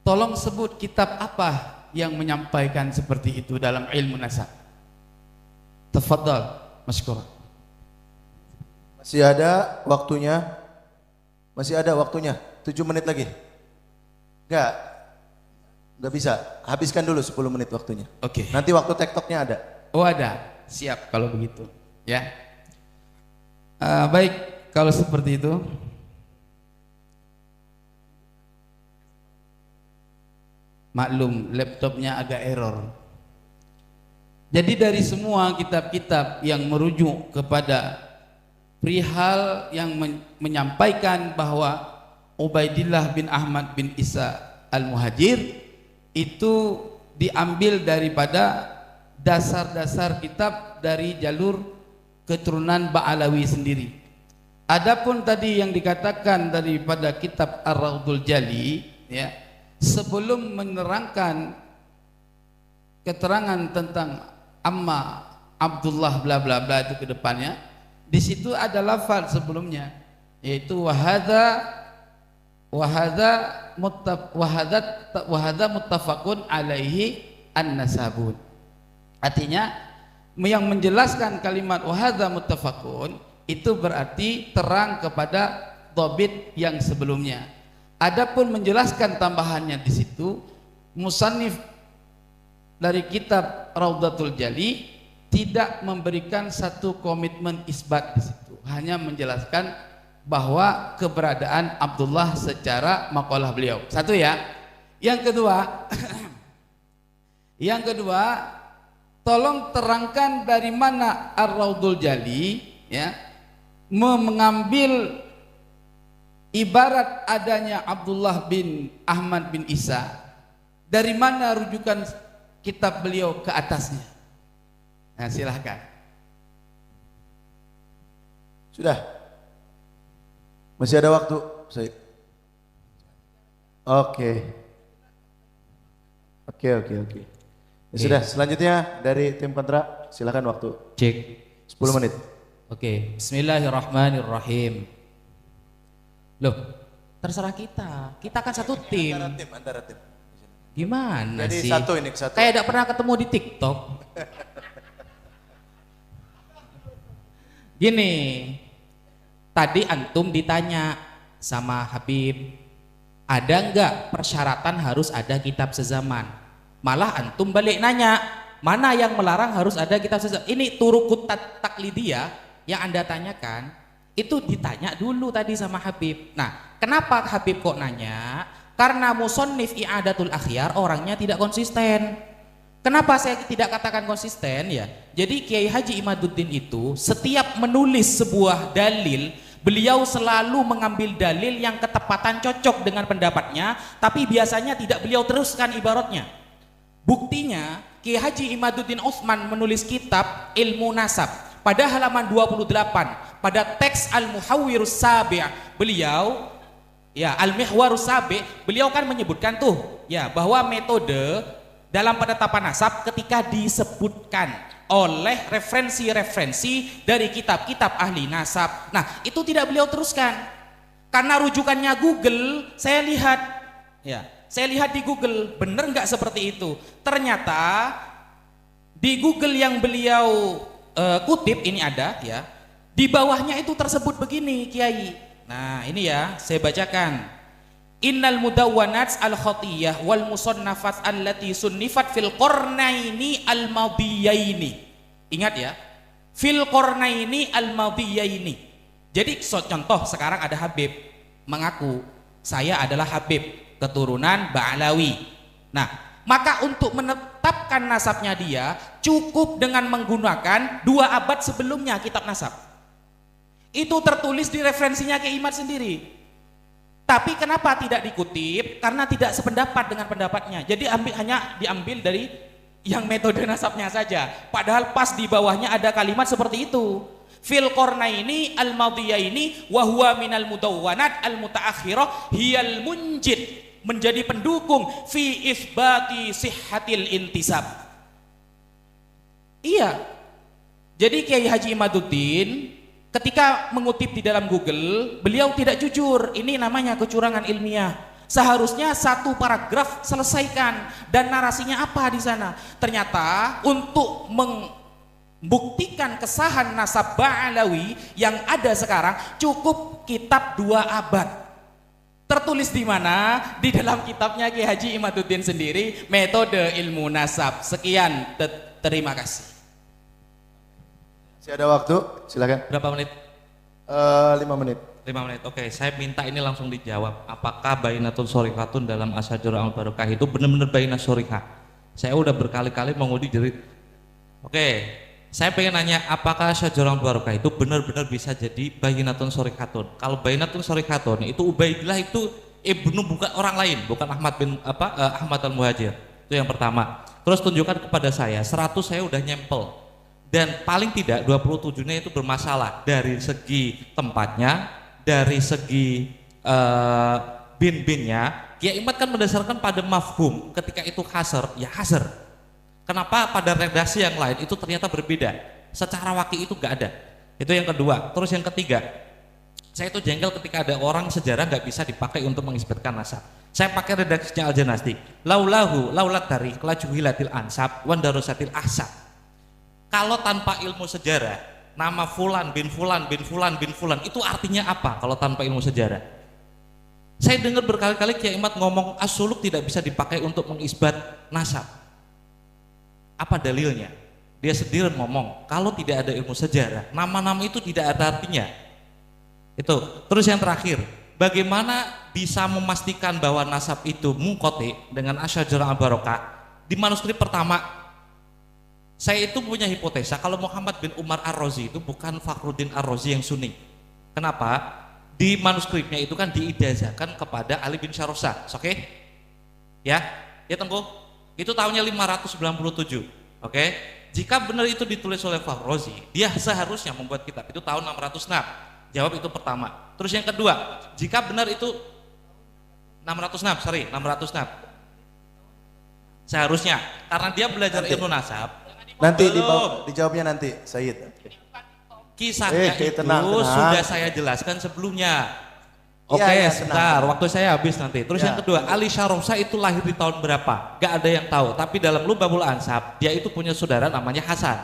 tolong sebut kitab apa yang menyampaikan seperti itu dalam ilmu nasab. Tafadhal, masykur. Masih ada waktunya. 7 menit lagi. Enggak. Nggak bisa. Habiskan dulu 10 menit waktunya. Oke. Nanti waktu tektoknya ada. Oh ada, siap kalau begitu. Ya. Baik, kalau seperti itu. Maklum, laptopnya agak error. Jadi dari semua kitab-kitab yang merujuk kepada perihal yang menyampaikan bahwa Ubaidillah bin Ahmad bin Isa Al-Muhajir itu diambil daripada dasar-dasar kitab dari jalur keturunan Ba'alawi sendiri. Adapun tadi yang dikatakan daripada kitab Ar-Raudul Jali, ya, sebelum menerangkan keterangan tentang Amma Abdullah bla bla bla itu ke depannya, di situ ada lafaz sebelumnya yaitu wahada muttafaqun alaihi an-nasabun. Artinya yang menjelaskan kalimat wahada muttafaqun itu berarti terang kepada dhabit yang sebelumnya. Adapun menjelaskan tambahannya di situ, musannif dari kitab Raudatul Jali tidak memberikan satu komitmen isbat di situ, hanya menjelaskan bahwa keberadaan Abdullah secara maqalah beliau. Satu ya. Yang kedua, tolong terangkan dari mana Ar-Raudul Jali ya mengambil ibarat adanya Abdullah bin Ahmad bin Isa. Dari mana rujukan kitab beliau ke atasnya? Nah, silahkan. Sudah. Masih ada waktu. Oke. Ya sudah, selanjutnya dari tim kontra, silakan waktu. Cek. 10 menit. Oke, bismillahirrahmanirrahim. Loh, terserah kita. Kita kan satu tim. Antara tim. Gimana Jadi sih? satu ini satu. Kayak tidak pernah ketemu di TikTok. Gini, tadi antum ditanya sama Habib, ada enggak persyaratan harus ada kitab sezaman? Malah antum balik nanya, mana yang melarang harus ada kitab sezaman? Ini turukut taklidiyah yang Anda tanyakan, itu ditanya dulu tadi sama Habib. Nah, kenapa Habib kok nanya? Karena musannif I'adatul Akhyar orangnya tidak konsisten. Kenapa saya tidak katakan konsisten ya? Jadi Kiai Haji Imaduddin itu setiap menulis sebuah dalil, beliau selalu mengambil dalil yang ketepatan cocok dengan pendapatnya, tapi biasanya tidak beliau teruskan ibaratnya. Buktinya Kiai Haji Imaduddin Utsman menulis kitab Ilmu Nasab pada halaman 28 pada teks Al-Muhawwirus Sabi' beliau ya Al-Mihwarus Sabi' beliau kan menyebutkan tuh ya bahwa metode dalam penetapan nasab ketika disebutkan oleh referensi-referensi dari kitab-kitab ahli nasab. Nah, itu tidak beliau teruskan. Karena rujukannya Google, saya lihat di Google, bener nggak seperti itu? Ternyata di Google yang beliau kutip ini ada ya, di bawahnya itu tersebut begini, Kiai. Nah, ini ya, saya bacakan. Innal mudawwanat al-khatiyah wal musannafat allati sunnifat fil qarnaini al-madiyaini. Ingat ya, fil qarnaini al-madiyaini. Jadi contoh sekarang ada Habib mengaku saya adalah Habib keturunan Ba'alawi. Nah, maka untuk menetapkan nasabnya dia cukup dengan menggunakan 2 abad sebelumnya kitab nasab. Itu tertulis di referensinya Kiai Imad sendiri. Tapi kenapa tidak dikutip? Karena tidak sependapat dengan pendapatnya. Jadi hanya diambil dari yang metode nasabnya saja. Padahal pas di bawahnya ada kalimat seperti itu. Fil qarnaini al-madiyaini wa huwa minal mudawwanat al-mutaakhirah hiyal munjid, menjadi pendukung fi isbati sihhatil intisab. Iya. Jadi Kiai Haji Imaduddin ketika mengutip di dalam Google, beliau tidak jujur. Ini namanya kecurangan ilmiah. Seharusnya 1 paragraf selesaikan dan narasinya apa di sana. Ternyata untuk membuktikan kesahan nasab Ba'alawi yang ada sekarang cukup kitab 2 abad. Tertulis di mana? Di dalam kitabnya Ki Haji Imaduddin sendiri, Metode Ilmu Nasab. Sekian, terima kasih. Masih ada waktu, silakan. Berapa menit? 5 menit. 5 menit. Oke, saya minta ini langsung dijawab. Apakah bainatun sorikatun dalam Asyajarul Al-Barakah itu benar-benar bainat sorikah? Saya udah berkali-kali menguji jadi. Oke, saya pengen nanya, apakah Asyajarul Al-Barakah itu benar-benar bisa jadi bainatun sorikatun? Kalau bainatun sorikatun itu Ubaidillah itu ibnu bukan orang lain, bukan Ahmad bin Ahmad Al-Muhajir. Itu yang pertama. Terus tunjukkan kepada saya 100 saya udah nyempel. Dan paling tidak 27-nya itu bermasalah dari segi tempatnya, dari segi bin-binnya. Kiai Imad kan mendasarkan pada mafhum, ketika itu hasr, ya hasr. Kenapa pada redaksi yang lain itu ternyata berbeda? Secara waki itu nggak ada. Itu yang kedua. Terus yang ketiga, saya itu jengkel ketika ada orang sejarah nggak bisa dipakai untuk mengisbatkan nasab. Saya pakai redaksinya Al-Janasti. Laulat tarikh lajuhilatil ansab wandarusatil ahsab. Kalau tanpa ilmu sejarah, nama fulan bin fulan bin fulan bin fulan itu artinya apa kalau tanpa ilmu sejarah? Saya dengar berkali-kali Kiai Imad ngomong as-suluk tidak bisa dipakai untuk mengisbat nasab. Apa dalilnya? Dia sendiri ngomong kalau tidak ada ilmu sejarah, nama-nama itu tidak ada artinya. Itu. Terus yang terakhir, bagaimana bisa memastikan bahwa nasab itu mungkoti dengan Asyajarul Al-Barakah? Di manuskrip pertama, saya itu punya hipotesa kalau Muhammad bin Umar Ar-Razi itu bukan Fakhruddin Ar-Razi yang Sunni. Kenapa? Di manuskripnya itu kan diijazahkan kepada Ali bin Syarofsa. Oke? Ya, tunggu. Itu tahunnya 597. Oke? Jika benar itu ditulis oleh Fakhruddin, dia seharusnya membuat kitab itu tahun 606. Jawab itu pertama. Terus yang kedua, jika benar itu 606. Seharusnya karena dia belajar ilmu nasab. Nanti dijawabnya nanti, Sayyid. Kisahnya itu tenang. Sudah saya jelaskan sebelumnya. Oke, Ya, sebentar, waktu saya habis nanti. Terus yang kedua, Ali Syarofsa itu lahir di tahun berapa? Gak ada yang tahu. Tapi dalam Lubabul Ansab, dia itu punya saudara namanya Hasan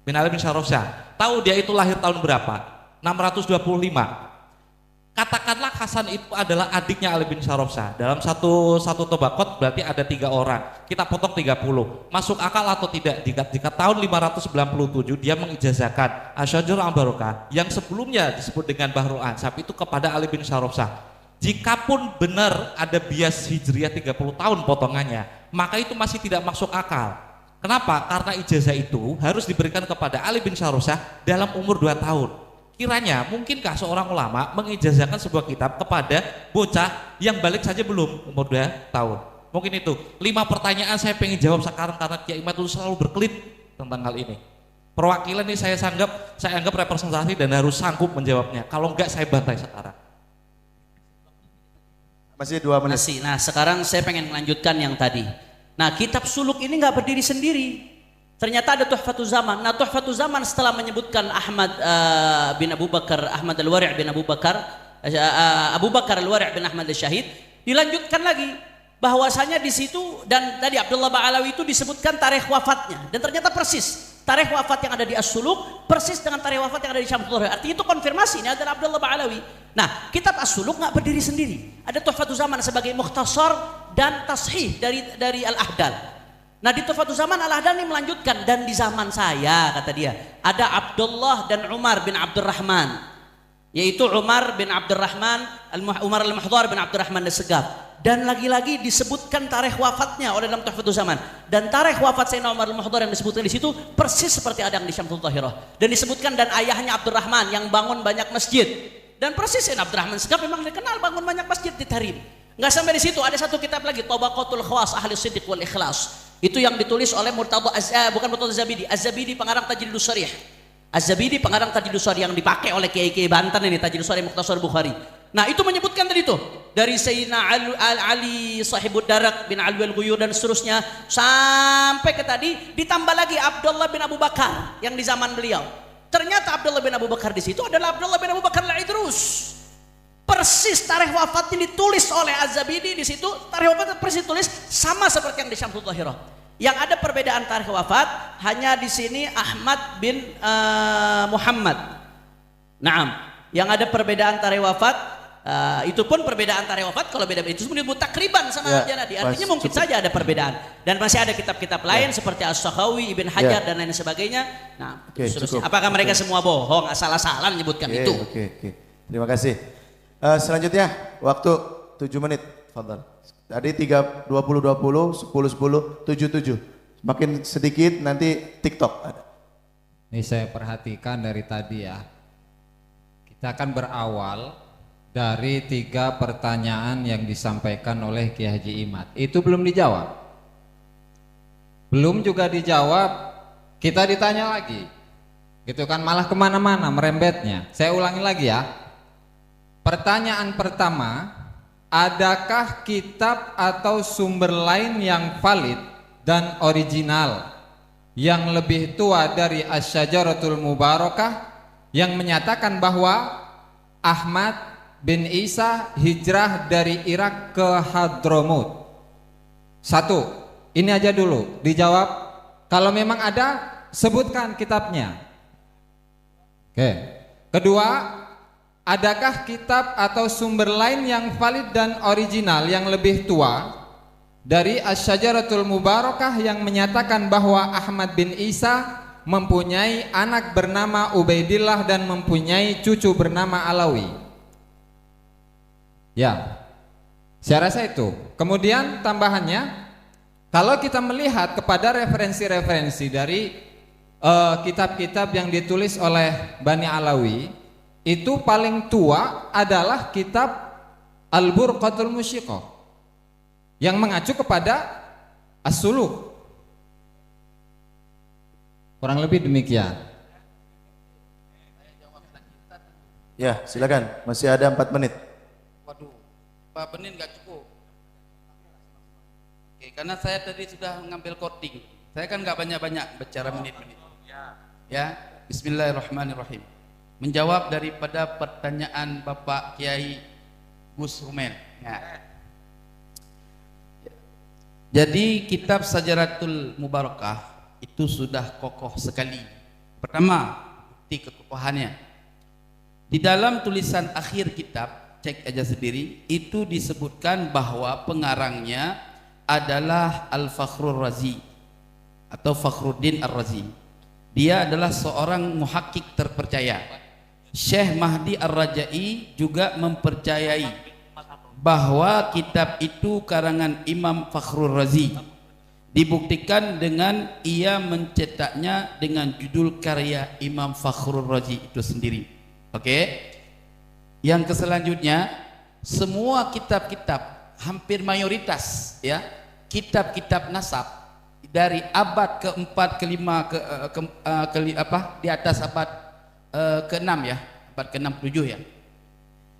bin Ali bin Syarofsa. Tahu dia itu lahir tahun berapa? 625. Katakanlah Hasan itu adalah adiknya Ali bin Syarofsa. Dalam satu tobakot berarti ada 3 orang. Kita potong 30. Masuk akal atau tidak? Jika tahun 597 dia mengijazahkan Asyajarul Al-Barakah yang sebelumnya disebut dengan Bahrul Ansab itu kepada Ali bin Syarofsa. Jikapun benar ada bias hijriah 30 tahun potongannya, maka itu masih tidak masuk akal. Kenapa? Karena ijazah itu harus diberikan kepada Ali bin Syarofsa dalam umur 2 tahun. Kiranya mungkinkah seorang ulama mengijazahkan sebuah kitab kepada bocah yang balik saja belum umur 2 tahun? Mungkin itu 5 pertanyaan saya pengen jawab sekarang karena Kiai Imad itu selalu berkelit tentang hal ini. Perwakilan ini saya anggap representasi dan harus sanggup menjawabnya. Kalau enggak saya bantai sekarang. Masih 2 menit. Nah sekarang saya pengen melanjutkan yang tadi. Nah kitab suluk ini nggak berdiri sendiri. Ternyata ada Tuhfatul Zaman. Nah Tuhfatul Zaman setelah menyebutkan Ahmad bin Abu Bakar, Ahmad Al-Wari' bin Abu Bakar Al-Wari' bin Ahmad Al-Syahid, dilanjutkan lagi bahwasanya di situ dan tadi Abdullah Ba'alawi itu disebutkan tarikh wafatnya dan ternyata persis tarikh wafat yang ada di As-Suluk persis dengan tarikh wafat yang ada di Syamsul Huda. Artinya itu konfirmasi ini adalah Abdullah Ba'alawi. Nah kitab As-Suluk nggak berdiri sendiri. Ada Tuhfatul Zaman sebagai mukhtasar dan tashih dari Al-Ahdal. Nah di Tuhfatul Zaman Al-Ahdal ini melanjutkan, dan di zaman saya kata dia ada Abdullah dan Umar bin Abdurrahman, yaitu Umar bin Abdurrahman Umar Al-Mahdhar bin Abdurrahman As-Segaf, dan lagi-lagi disebutkan tarikh wafatnya oleh dalam Tuhfatul Zaman, dan tarikh wafat Sayyidina Umar Al-Mahdhar yang disebutkan di situ persis seperti ada yang di Syamsul Dhahirah, dan disebutkan dan ayahnya Abdurrahman yang bangun banyak masjid, dan persis Sayyidina Abdurrahman As-Segaf memang dikenal bangun banyak masjid di Tarim. Nggak sampai di situ, ada satu kitab lagi Tabaqatul Khawas Ahli Siddiq wal Ikhlas. Itu yang ditulis oleh Murtadha Az-Zabidi, Az-Zabidi pengarang Tajridus Sharih. Az-Zabidi pengarang Tajridus Sharih yang dipakai oleh Kiai-Kiai Banten ini, Tajridus Sharih Mukhtasar Bukhari. Nah, itu menyebutkan tadi itu dari Sayyidina Ali Sahibud Darak bin Alwi al-Ghuyur dan seterusnya sampai ke tadi, ditambah lagi Abdullah bin Abu Bakar yang di zaman beliau. Ternyata Abdullah bin Abu Bakar di situ adalah Abdullah bin Abu Bakar al-Idrus. Persis tarikh wafatnya ditulis oleh Az-Zabidi di situ, tarikh wafatnya persis ditulis sama seperti yang di Syamsul Dhahirah. Yang ada perbedaan tarikh wafat hanya di sini Ahmad bin Muhammad. Naam, yang ada perbedaan tarikh wafat Itu pun perbedaan tarikh wafat kalau beda itu sebenarnya takriban sama Janadi. Artinya mungkin saja ada perbedaan. Dan masih ada kitab-kitab lain seperti As-Sakhawi, Ibn Hajar dan lain sebagainya. Nah, apakah mereka semua bohong, asal-asalan menyebutkan itu? Oke. Terima kasih. Selanjutnya waktu 7 menit. Fadhal. Tadi 20 10 10 7 7. Makin sedikit nanti TikTok ada. Ini saya perhatikan dari tadi ya. Kita akan berawal dari 3 pertanyaan yang disampaikan oleh Kiai Haji Imad. Itu belum dijawab. Belum juga dijawab, kita ditanya lagi. Gitu kan, malah kemana-mana merembetnya. Saya ulangi lagi ya. Pertanyaan pertama, adakah kitab atau sumber lain yang valid dan original yang lebih tua dari Asy-Syajaratul Mubarakah yang menyatakan bahwa Ahmad bin Isa hijrah dari Irak ke Hadramut? 1, ini aja dulu dijawab. Kalau memang ada, sebutkan kitabnya. Oke. Kedua, adakah kitab atau sumber lain yang valid dan original yang lebih tua dari Asy-Syajaratul Mubarakah yang menyatakan bahwa Ahmad bin Isa mempunyai anak bernama Ubaidillah dan mempunyai cucu bernama Alawi? Ya, saya rasa itu. Kemudian tambahannya, kalau kita melihat kepada referensi-referensi dari kitab-kitab yang ditulis oleh Bani Alawi, itu paling tua adalah kitab Al-Burqatul Musyiqah yang mengacu kepada As-Suluk. Kurang lebih demikian. Ya, silakan. Masih ada 4 menit. Waduh, 4 menit nggak cukup. Oke, karena saya tadi sudah mengambil coding. Saya kan nggak banyak-banyak bicara menit-menit. Ya, Bismillahirrahmanirrahim. Menjawab daripada pertanyaan Bapak Kiai Gus Rumel. Ya. Jadi kitab Syajaratul Mubarakah itu sudah kokoh sekali. Pertama, bukti kekokohannya. Di dalam tulisan akhir kitab, cek aja sendiri, itu disebutkan bahwa pengarangnya adalah Al-Fakhrur Razi atau Fakhruddin Ar-Razi. Dia adalah seorang muhakkik terpercaya. Syekh Mahdi Ar-Rajai juga mempercayai bahwa kitab itu karangan Imam Fakhrur Razi. Dibuktikan dengan ia mencetaknya dengan judul karya Imam Fakhrur Razi itu sendiri. Oke. Yang selanjutnya, semua kitab-kitab, hampir mayoritas ya, kitab-kitab nasab dari abad keempat, kelima, di atas abad ke-6 ya, abad ke-6-7 ya.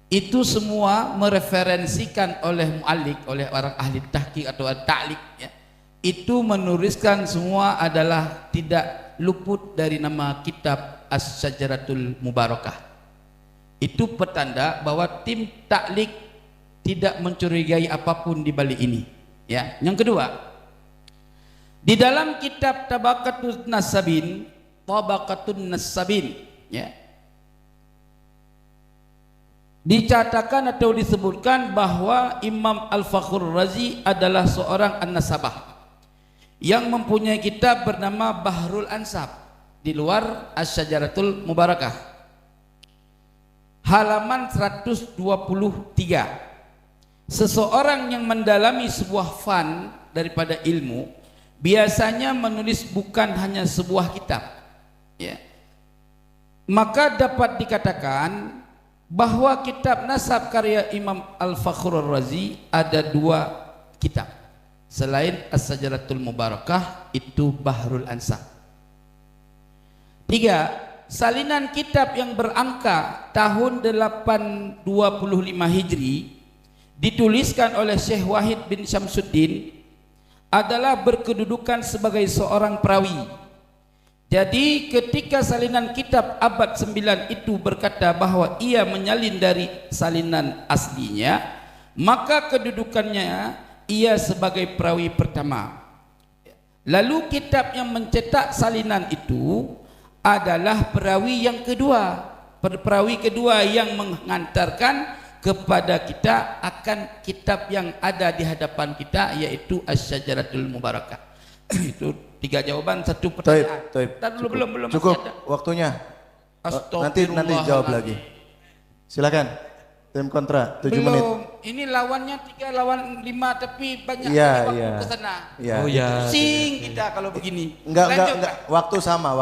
Itu semua mereferensikan oleh mu'allik, oleh orang ahli tahqiq atau ta'liq ya. Itu menuliskan semua adalah tidak luput dari nama kitab Asy-Syajaratul Mubarakah. Itu petanda bahwa tim ta'liq tidak mencurigai apapun di balik ini ya. Yang kedua, di dalam kitab Tabaqatun Nasabin ya, dicatatkan atau disebutkan bahwa Imam Al-Fakhrur Razi adalah seorang an-nasabah yang mempunyai kitab bernama Bahrul Ansab di luar Asy-Syajaratul Mubarakah, halaman 123. Seseorang yang mendalami sebuah fan daripada ilmu biasanya menulis bukan hanya sebuah kitab ya. Maka dapat dikatakan bahwa kitab nasab karya Imam Al-Fakhrur Razi ada 2 kitab selain As-Syajaratul Mubarakah, itu Bahrul Ansab. 3, salinan kitab yang berangka tahun 825 Hijri dituliskan oleh Syekh Wahid bin Syamsuddin adalah berkedudukan sebagai seorang perawi. Jadi ketika salinan kitab abad 9 itu berkata bahwa ia menyalin dari salinan aslinya, maka kedudukannya ia sebagai perawi pertama. Lalu kitab yang mencetak salinan itu adalah perawi yang kedua, perawi kedua yang mengantarkan kepada kita akan kitab yang ada di hadapan kita, yaitu Asy-Syajaratul Mubarakah. Itu 3 jawaban, 1 pertanyaan. Taib. Belum Cukup masih ada. waktunya. Nanti Astagfirullahaladzim. jawab lagi. Silakan. Tim kontra 7 menit. Belum. Ini lawannya 3 lawan 5, tapi banyak Iya, waktu iya. ke sana. Iya. Oh ya. Pusing kita kalau begini. Enggak, Lanjut, enggak. Waktu sama.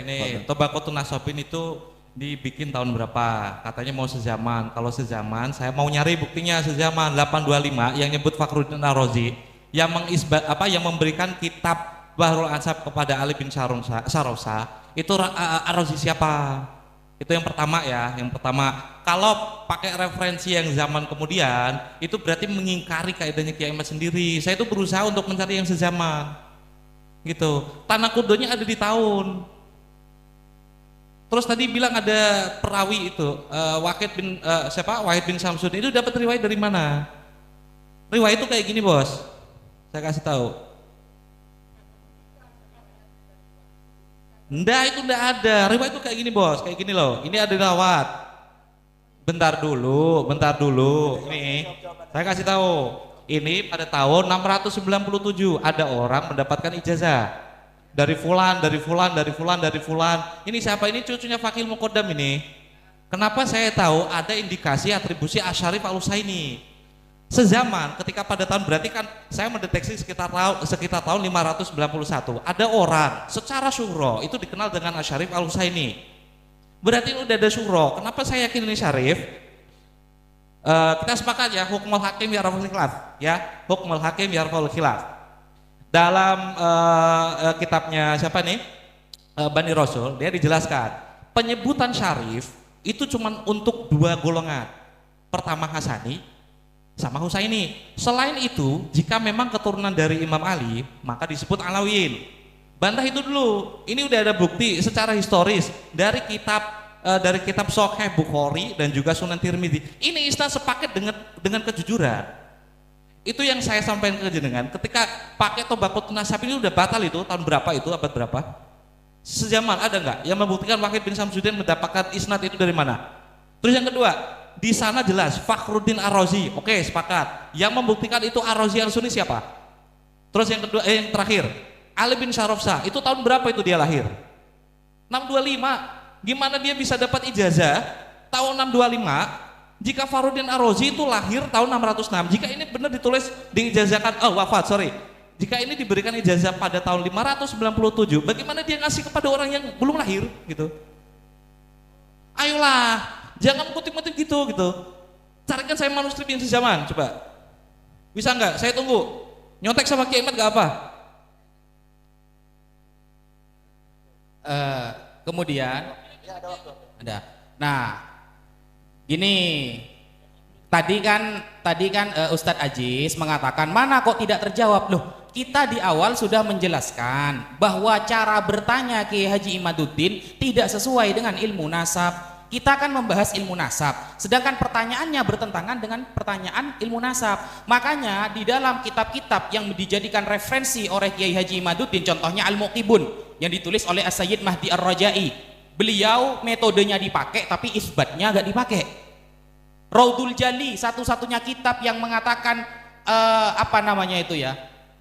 Gini, Tobaqutun Nasabin itu dibikin tahun berapa? Katanya mau sezaman. Kalau sezaman, saya mau nyari buktinya sezaman 825 yang nyebut Fakhruddin Ar-Razi yang yang memberikan kitab Bahrul Ansab kepada Ali bin Sarosa. Itu Ar-Razi siapa? Itu yang pertama ya. Yang pertama, kalau pakai referensi yang zaman kemudian, itu berarti mengingkari kaidahnya Kiai Ahmad sendiri. Saya itu berusaha untuk mencari yang sezaman. Gitu. Tanah kudonya ada di tahun. Terus tadi bilang ada perawi itu, Wahid bin Samsudin itu dapat riwayat dari mana? Riwayat itu kayak gini, Bos. Saya kasih tahu. Itu enggak ada. Riwayat itu kayak gini, Bos. Kayak gini loh. Ini ada rawat. Bentar dulu. Ini saya kasih tahu. Ini pada tahun 697 ada orang mendapatkan ijazah. Dari fulan. Ini siapa? Ini cucunya Fakih Muqaddam ini. Kenapa saya tahu ada indikasi atribusi Asyarif Al-Husaini? Sezaman ketika pada tahun, berarti kan saya mendeteksi sekitar tahun 591 ada orang secara syuhro itu dikenal dengan Asyarif Al-Husaini. Berarti udah ada syuhro. Kenapa saya yakin ini syarif? Kita sepakat ya, hukmul hakim yarfa'ul khilaf ya, hukmul hakim yarfa'ul khilaf. Dalam kitabnya siapa nih? Bani Rasul, dia dijelaskan penyebutan syarif itu cuma untuk 2 golongan. Pertama Hasani sama Husaini. Selain itu, jika memang keturunan dari Imam Ali, maka disebut Alawiyin. Bantah itu dulu. Ini udah ada bukti secara historis dari kitab Sahih Bukhari dan juga Sunan Tirmidzi. Ini isnad sepaket dengan kejujuran. Itu yang saya sampaikan ke jenengan. Ketika pakai Tobaqutun Nasab ini udah batal itu tahun berapa itu, abad berapa? Sezaman ada nggak yang membuktikan Wahid bin Samsudin mendapatkan isnad itu dari mana? Terus yang kedua, di sana jelas Fakhruddin Ar-Razi. Oke, sepakat. Yang membuktikan itu Ar-Razi Al-Sunni siapa? Terus yang kedua, yang terakhir, Ali bin Sarosa. Itu tahun berapa itu dia lahir? 625. Gimana dia bisa dapat ijazah tahun 625? Jika Fakhruddin Ar-Razi itu lahir tahun 606, jika ini benar ditulis diijazahkan, jika ini diberikan ijazah pada tahun 597, bagaimana dia ngasih kepada orang yang belum lahir gitu? Ayolah, jangan kutip-kutip gitu. Carikan saya manuskrip yang sezaman, coba. Bisa nggak? Saya tunggu. Nyontek sama Kiai Ahmad nggak apa? Kemudian ada. Nah, gini, tadi kan Ustadz Aziz mengatakan mana kok tidak terjawab. Loh, kita di awal sudah menjelaskan bahwa cara bertanya Kiai Haji Imaduddin tidak sesuai dengan ilmu nasab. Kita akan membahas ilmu nasab, sedangkan pertanyaannya bertentangan dengan pertanyaan ilmu nasab. Makanya di dalam kitab-kitab yang dijadikan referensi oleh Kiai Haji Imaduddin, contohnya Al-Muqibun yang ditulis oleh As-Sayyid Mahdi Ar-Rajai, beliau metodenya dipakai tapi isbatnya gak dipakai. Raudul Jali, satu-satunya kitab yang mengatakan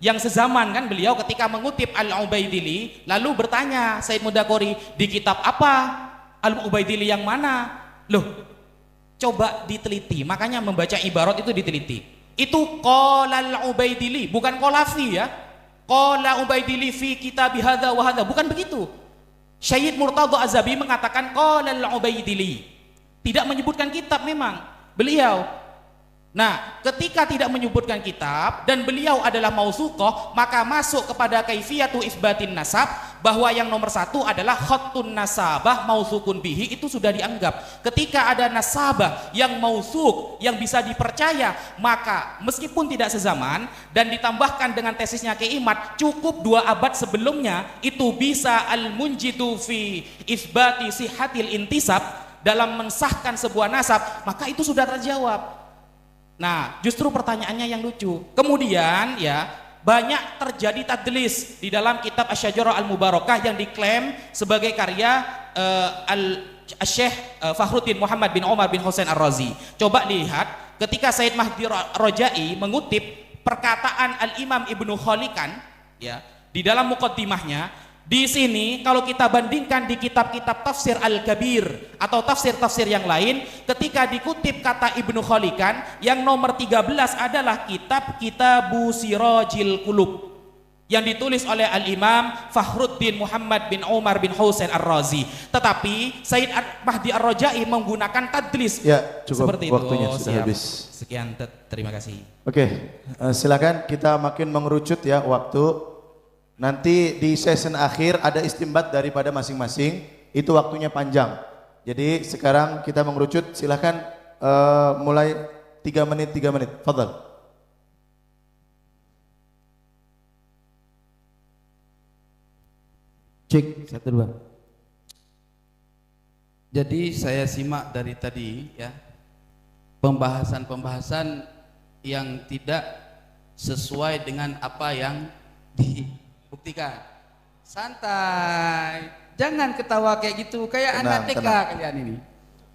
yang sezaman kan, beliau ketika mengutip Al-Ubaidili lalu bertanya Said Mudakori, di kitab apa Al-Ubaidili yang mana? Loh, coba diteliti. Makanya membaca ibarat itu diteliti. Itu qala Al-Ubaidili, bukan qolafi ya. Qala Ubaidili fi kitab hadza wa hadza, bukan begitu. Syed Murtadha Az-Zabi mengatakan qala Al-Ubaidili. Tidak menyebutkan kitab memang beliau. Nah, ketika tidak menyebutkan kitab dan beliau adalah mausuqah, maka masuk kepada kaifiyatu isbatin nasab, bahwa yang nomor 1 adalah khattun nasabah mausukun bihi, itu sudah dianggap. Ketika ada nasabah yang mausuk, yang bisa dipercaya, maka meskipun tidak sezaman dan ditambahkan dengan tesisnya Kiai Imad, cukup 2 abad sebelumnya, itu bisa al-munjidu fi isbati sihatil intisab, dalam mensahkan sebuah nasab, maka itu sudah terjawab. Nah, justru pertanyaannya yang lucu. Kemudian ya, banyak terjadi tadlis di dalam kitab Asy-Syajarah Al-Mubarakah yang diklaim sebagai karya Syekh Fakhruddin Muhammad bin Umar bin Husain Ar-Razi. Coba dilihat ketika Said Mahdi Rojai mengutip perkataan Al-Imam Ibnu Khalikan ya di dalam muqaddimahnya. Di sini kalau kita bandingkan di kitab-kitab tafsir Al-Kabir atau tafsir-tafsir yang lain, ketika dikutip kata Ibnu Khalikan, yang nomor 13 adalah kitab Kitabu Sirajil Qulub yang ditulis oleh Al-Imam Fakhruddin Muhammad bin Umar bin Husain Ar-Razi. Tetapi Said Mahdi Ar-Rajai menggunakan tadlis. Ya, cukup, seperti itu. waktunya sudah Siap. habis. Sekian, terima kasih. Oke, silakan kita makin mengerucut ya waktu. Nanti di session akhir ada istimbat daripada masing-masing, itu waktunya panjang. Jadi sekarang kita mengerucut, silakan mulai 3 menit. Fadhal. Cek 1 2. Jadi saya simak dari tadi ya pembahasan yang tidak sesuai dengan apa yang dibuktikan. Santai, jangan ketawa kayak gitu, kayak anak TK kalian ini.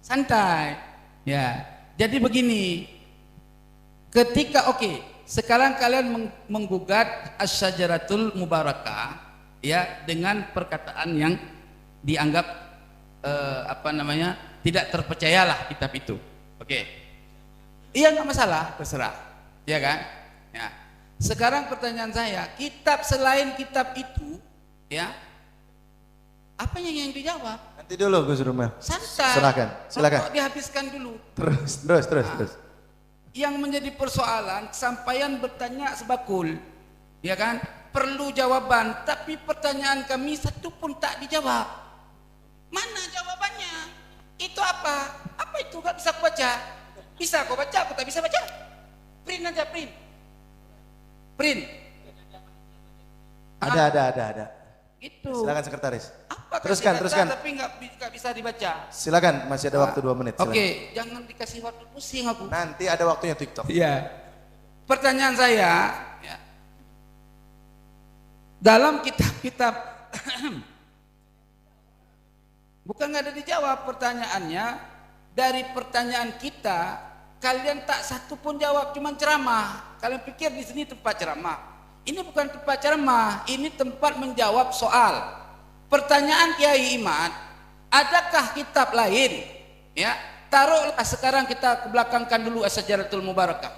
Santai, ya. Jadi begini, ketika sekarang kalian menggugat Asy-Syajaratul Mubarakah, ya, dengan perkataan yang dianggap tidak terpercayalah kitab itu. Iya, nggak masalah, terserah, ya kan? Ya. Sekarang pertanyaan saya, kitab selain kitab itu, ya, apanya yang dijawab? Nanti dulu Gus Rumel. Santai. Silakan. Dihabiskan dulu. Terus. Yang menjadi persoalan, sampaian bertanya sebakul, ya kan? Perlu jawaban, tapi pertanyaan kami satu pun tak dijawab. Mana jawabannya? Itu apa? Apa itu? Gak bisa aku baca. Bisa kau baca, aku tak bisa baca. Print aja, print. Ada. Gitu. Silakan sekretaris. Apa Teruskan. tapi nggak bisa dibaca. Silakan, masih ada waktu 2 menit. Oke, jangan dikasih waktu, pusing aku. Nanti ada waktunya TikTok. Iya. Pertanyaan saya, ya, dalam kitab-kitab bukan nggak ada dijawab pertanyaannya. Dari pertanyaan kita, kalian tak satu pun jawab, cuma ceramah. Kalian pikir di sini tempat ceramah? Ini bukan tempat ceramah, ini tempat menjawab soal. Pertanyaan Kiai Imad, adakah kitab lain? Ya, taruhlah sekarang kita kebelakangkan dulu Asy-Syajaratul Mubarakah.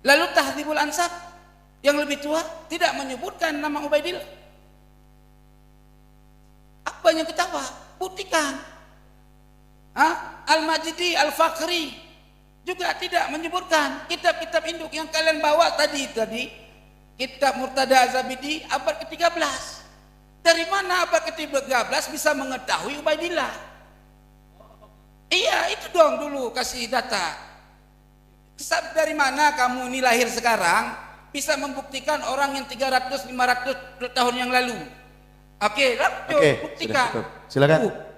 Lalu Tahdzibul Ansab yang lebih tua tidak menyebutkan nama Ubaidillah. Apa yang ketawa? Buktikan. Al-Majdi, Al-Fakhri juga tidak menyebutkan. Kitab-kitab induk yang kalian bawa tadi kitab Murtada Az-Zabidi abad ke-13. Dari mana abad ke-13 bisa mengetahui Ubaidillah? Iya, itu dong dulu kasih data. Dari mana kamu ini lahir sekarang bisa membuktikan orang yang 300-500 tahun yang lalu? Oke, buktikan. Silakan.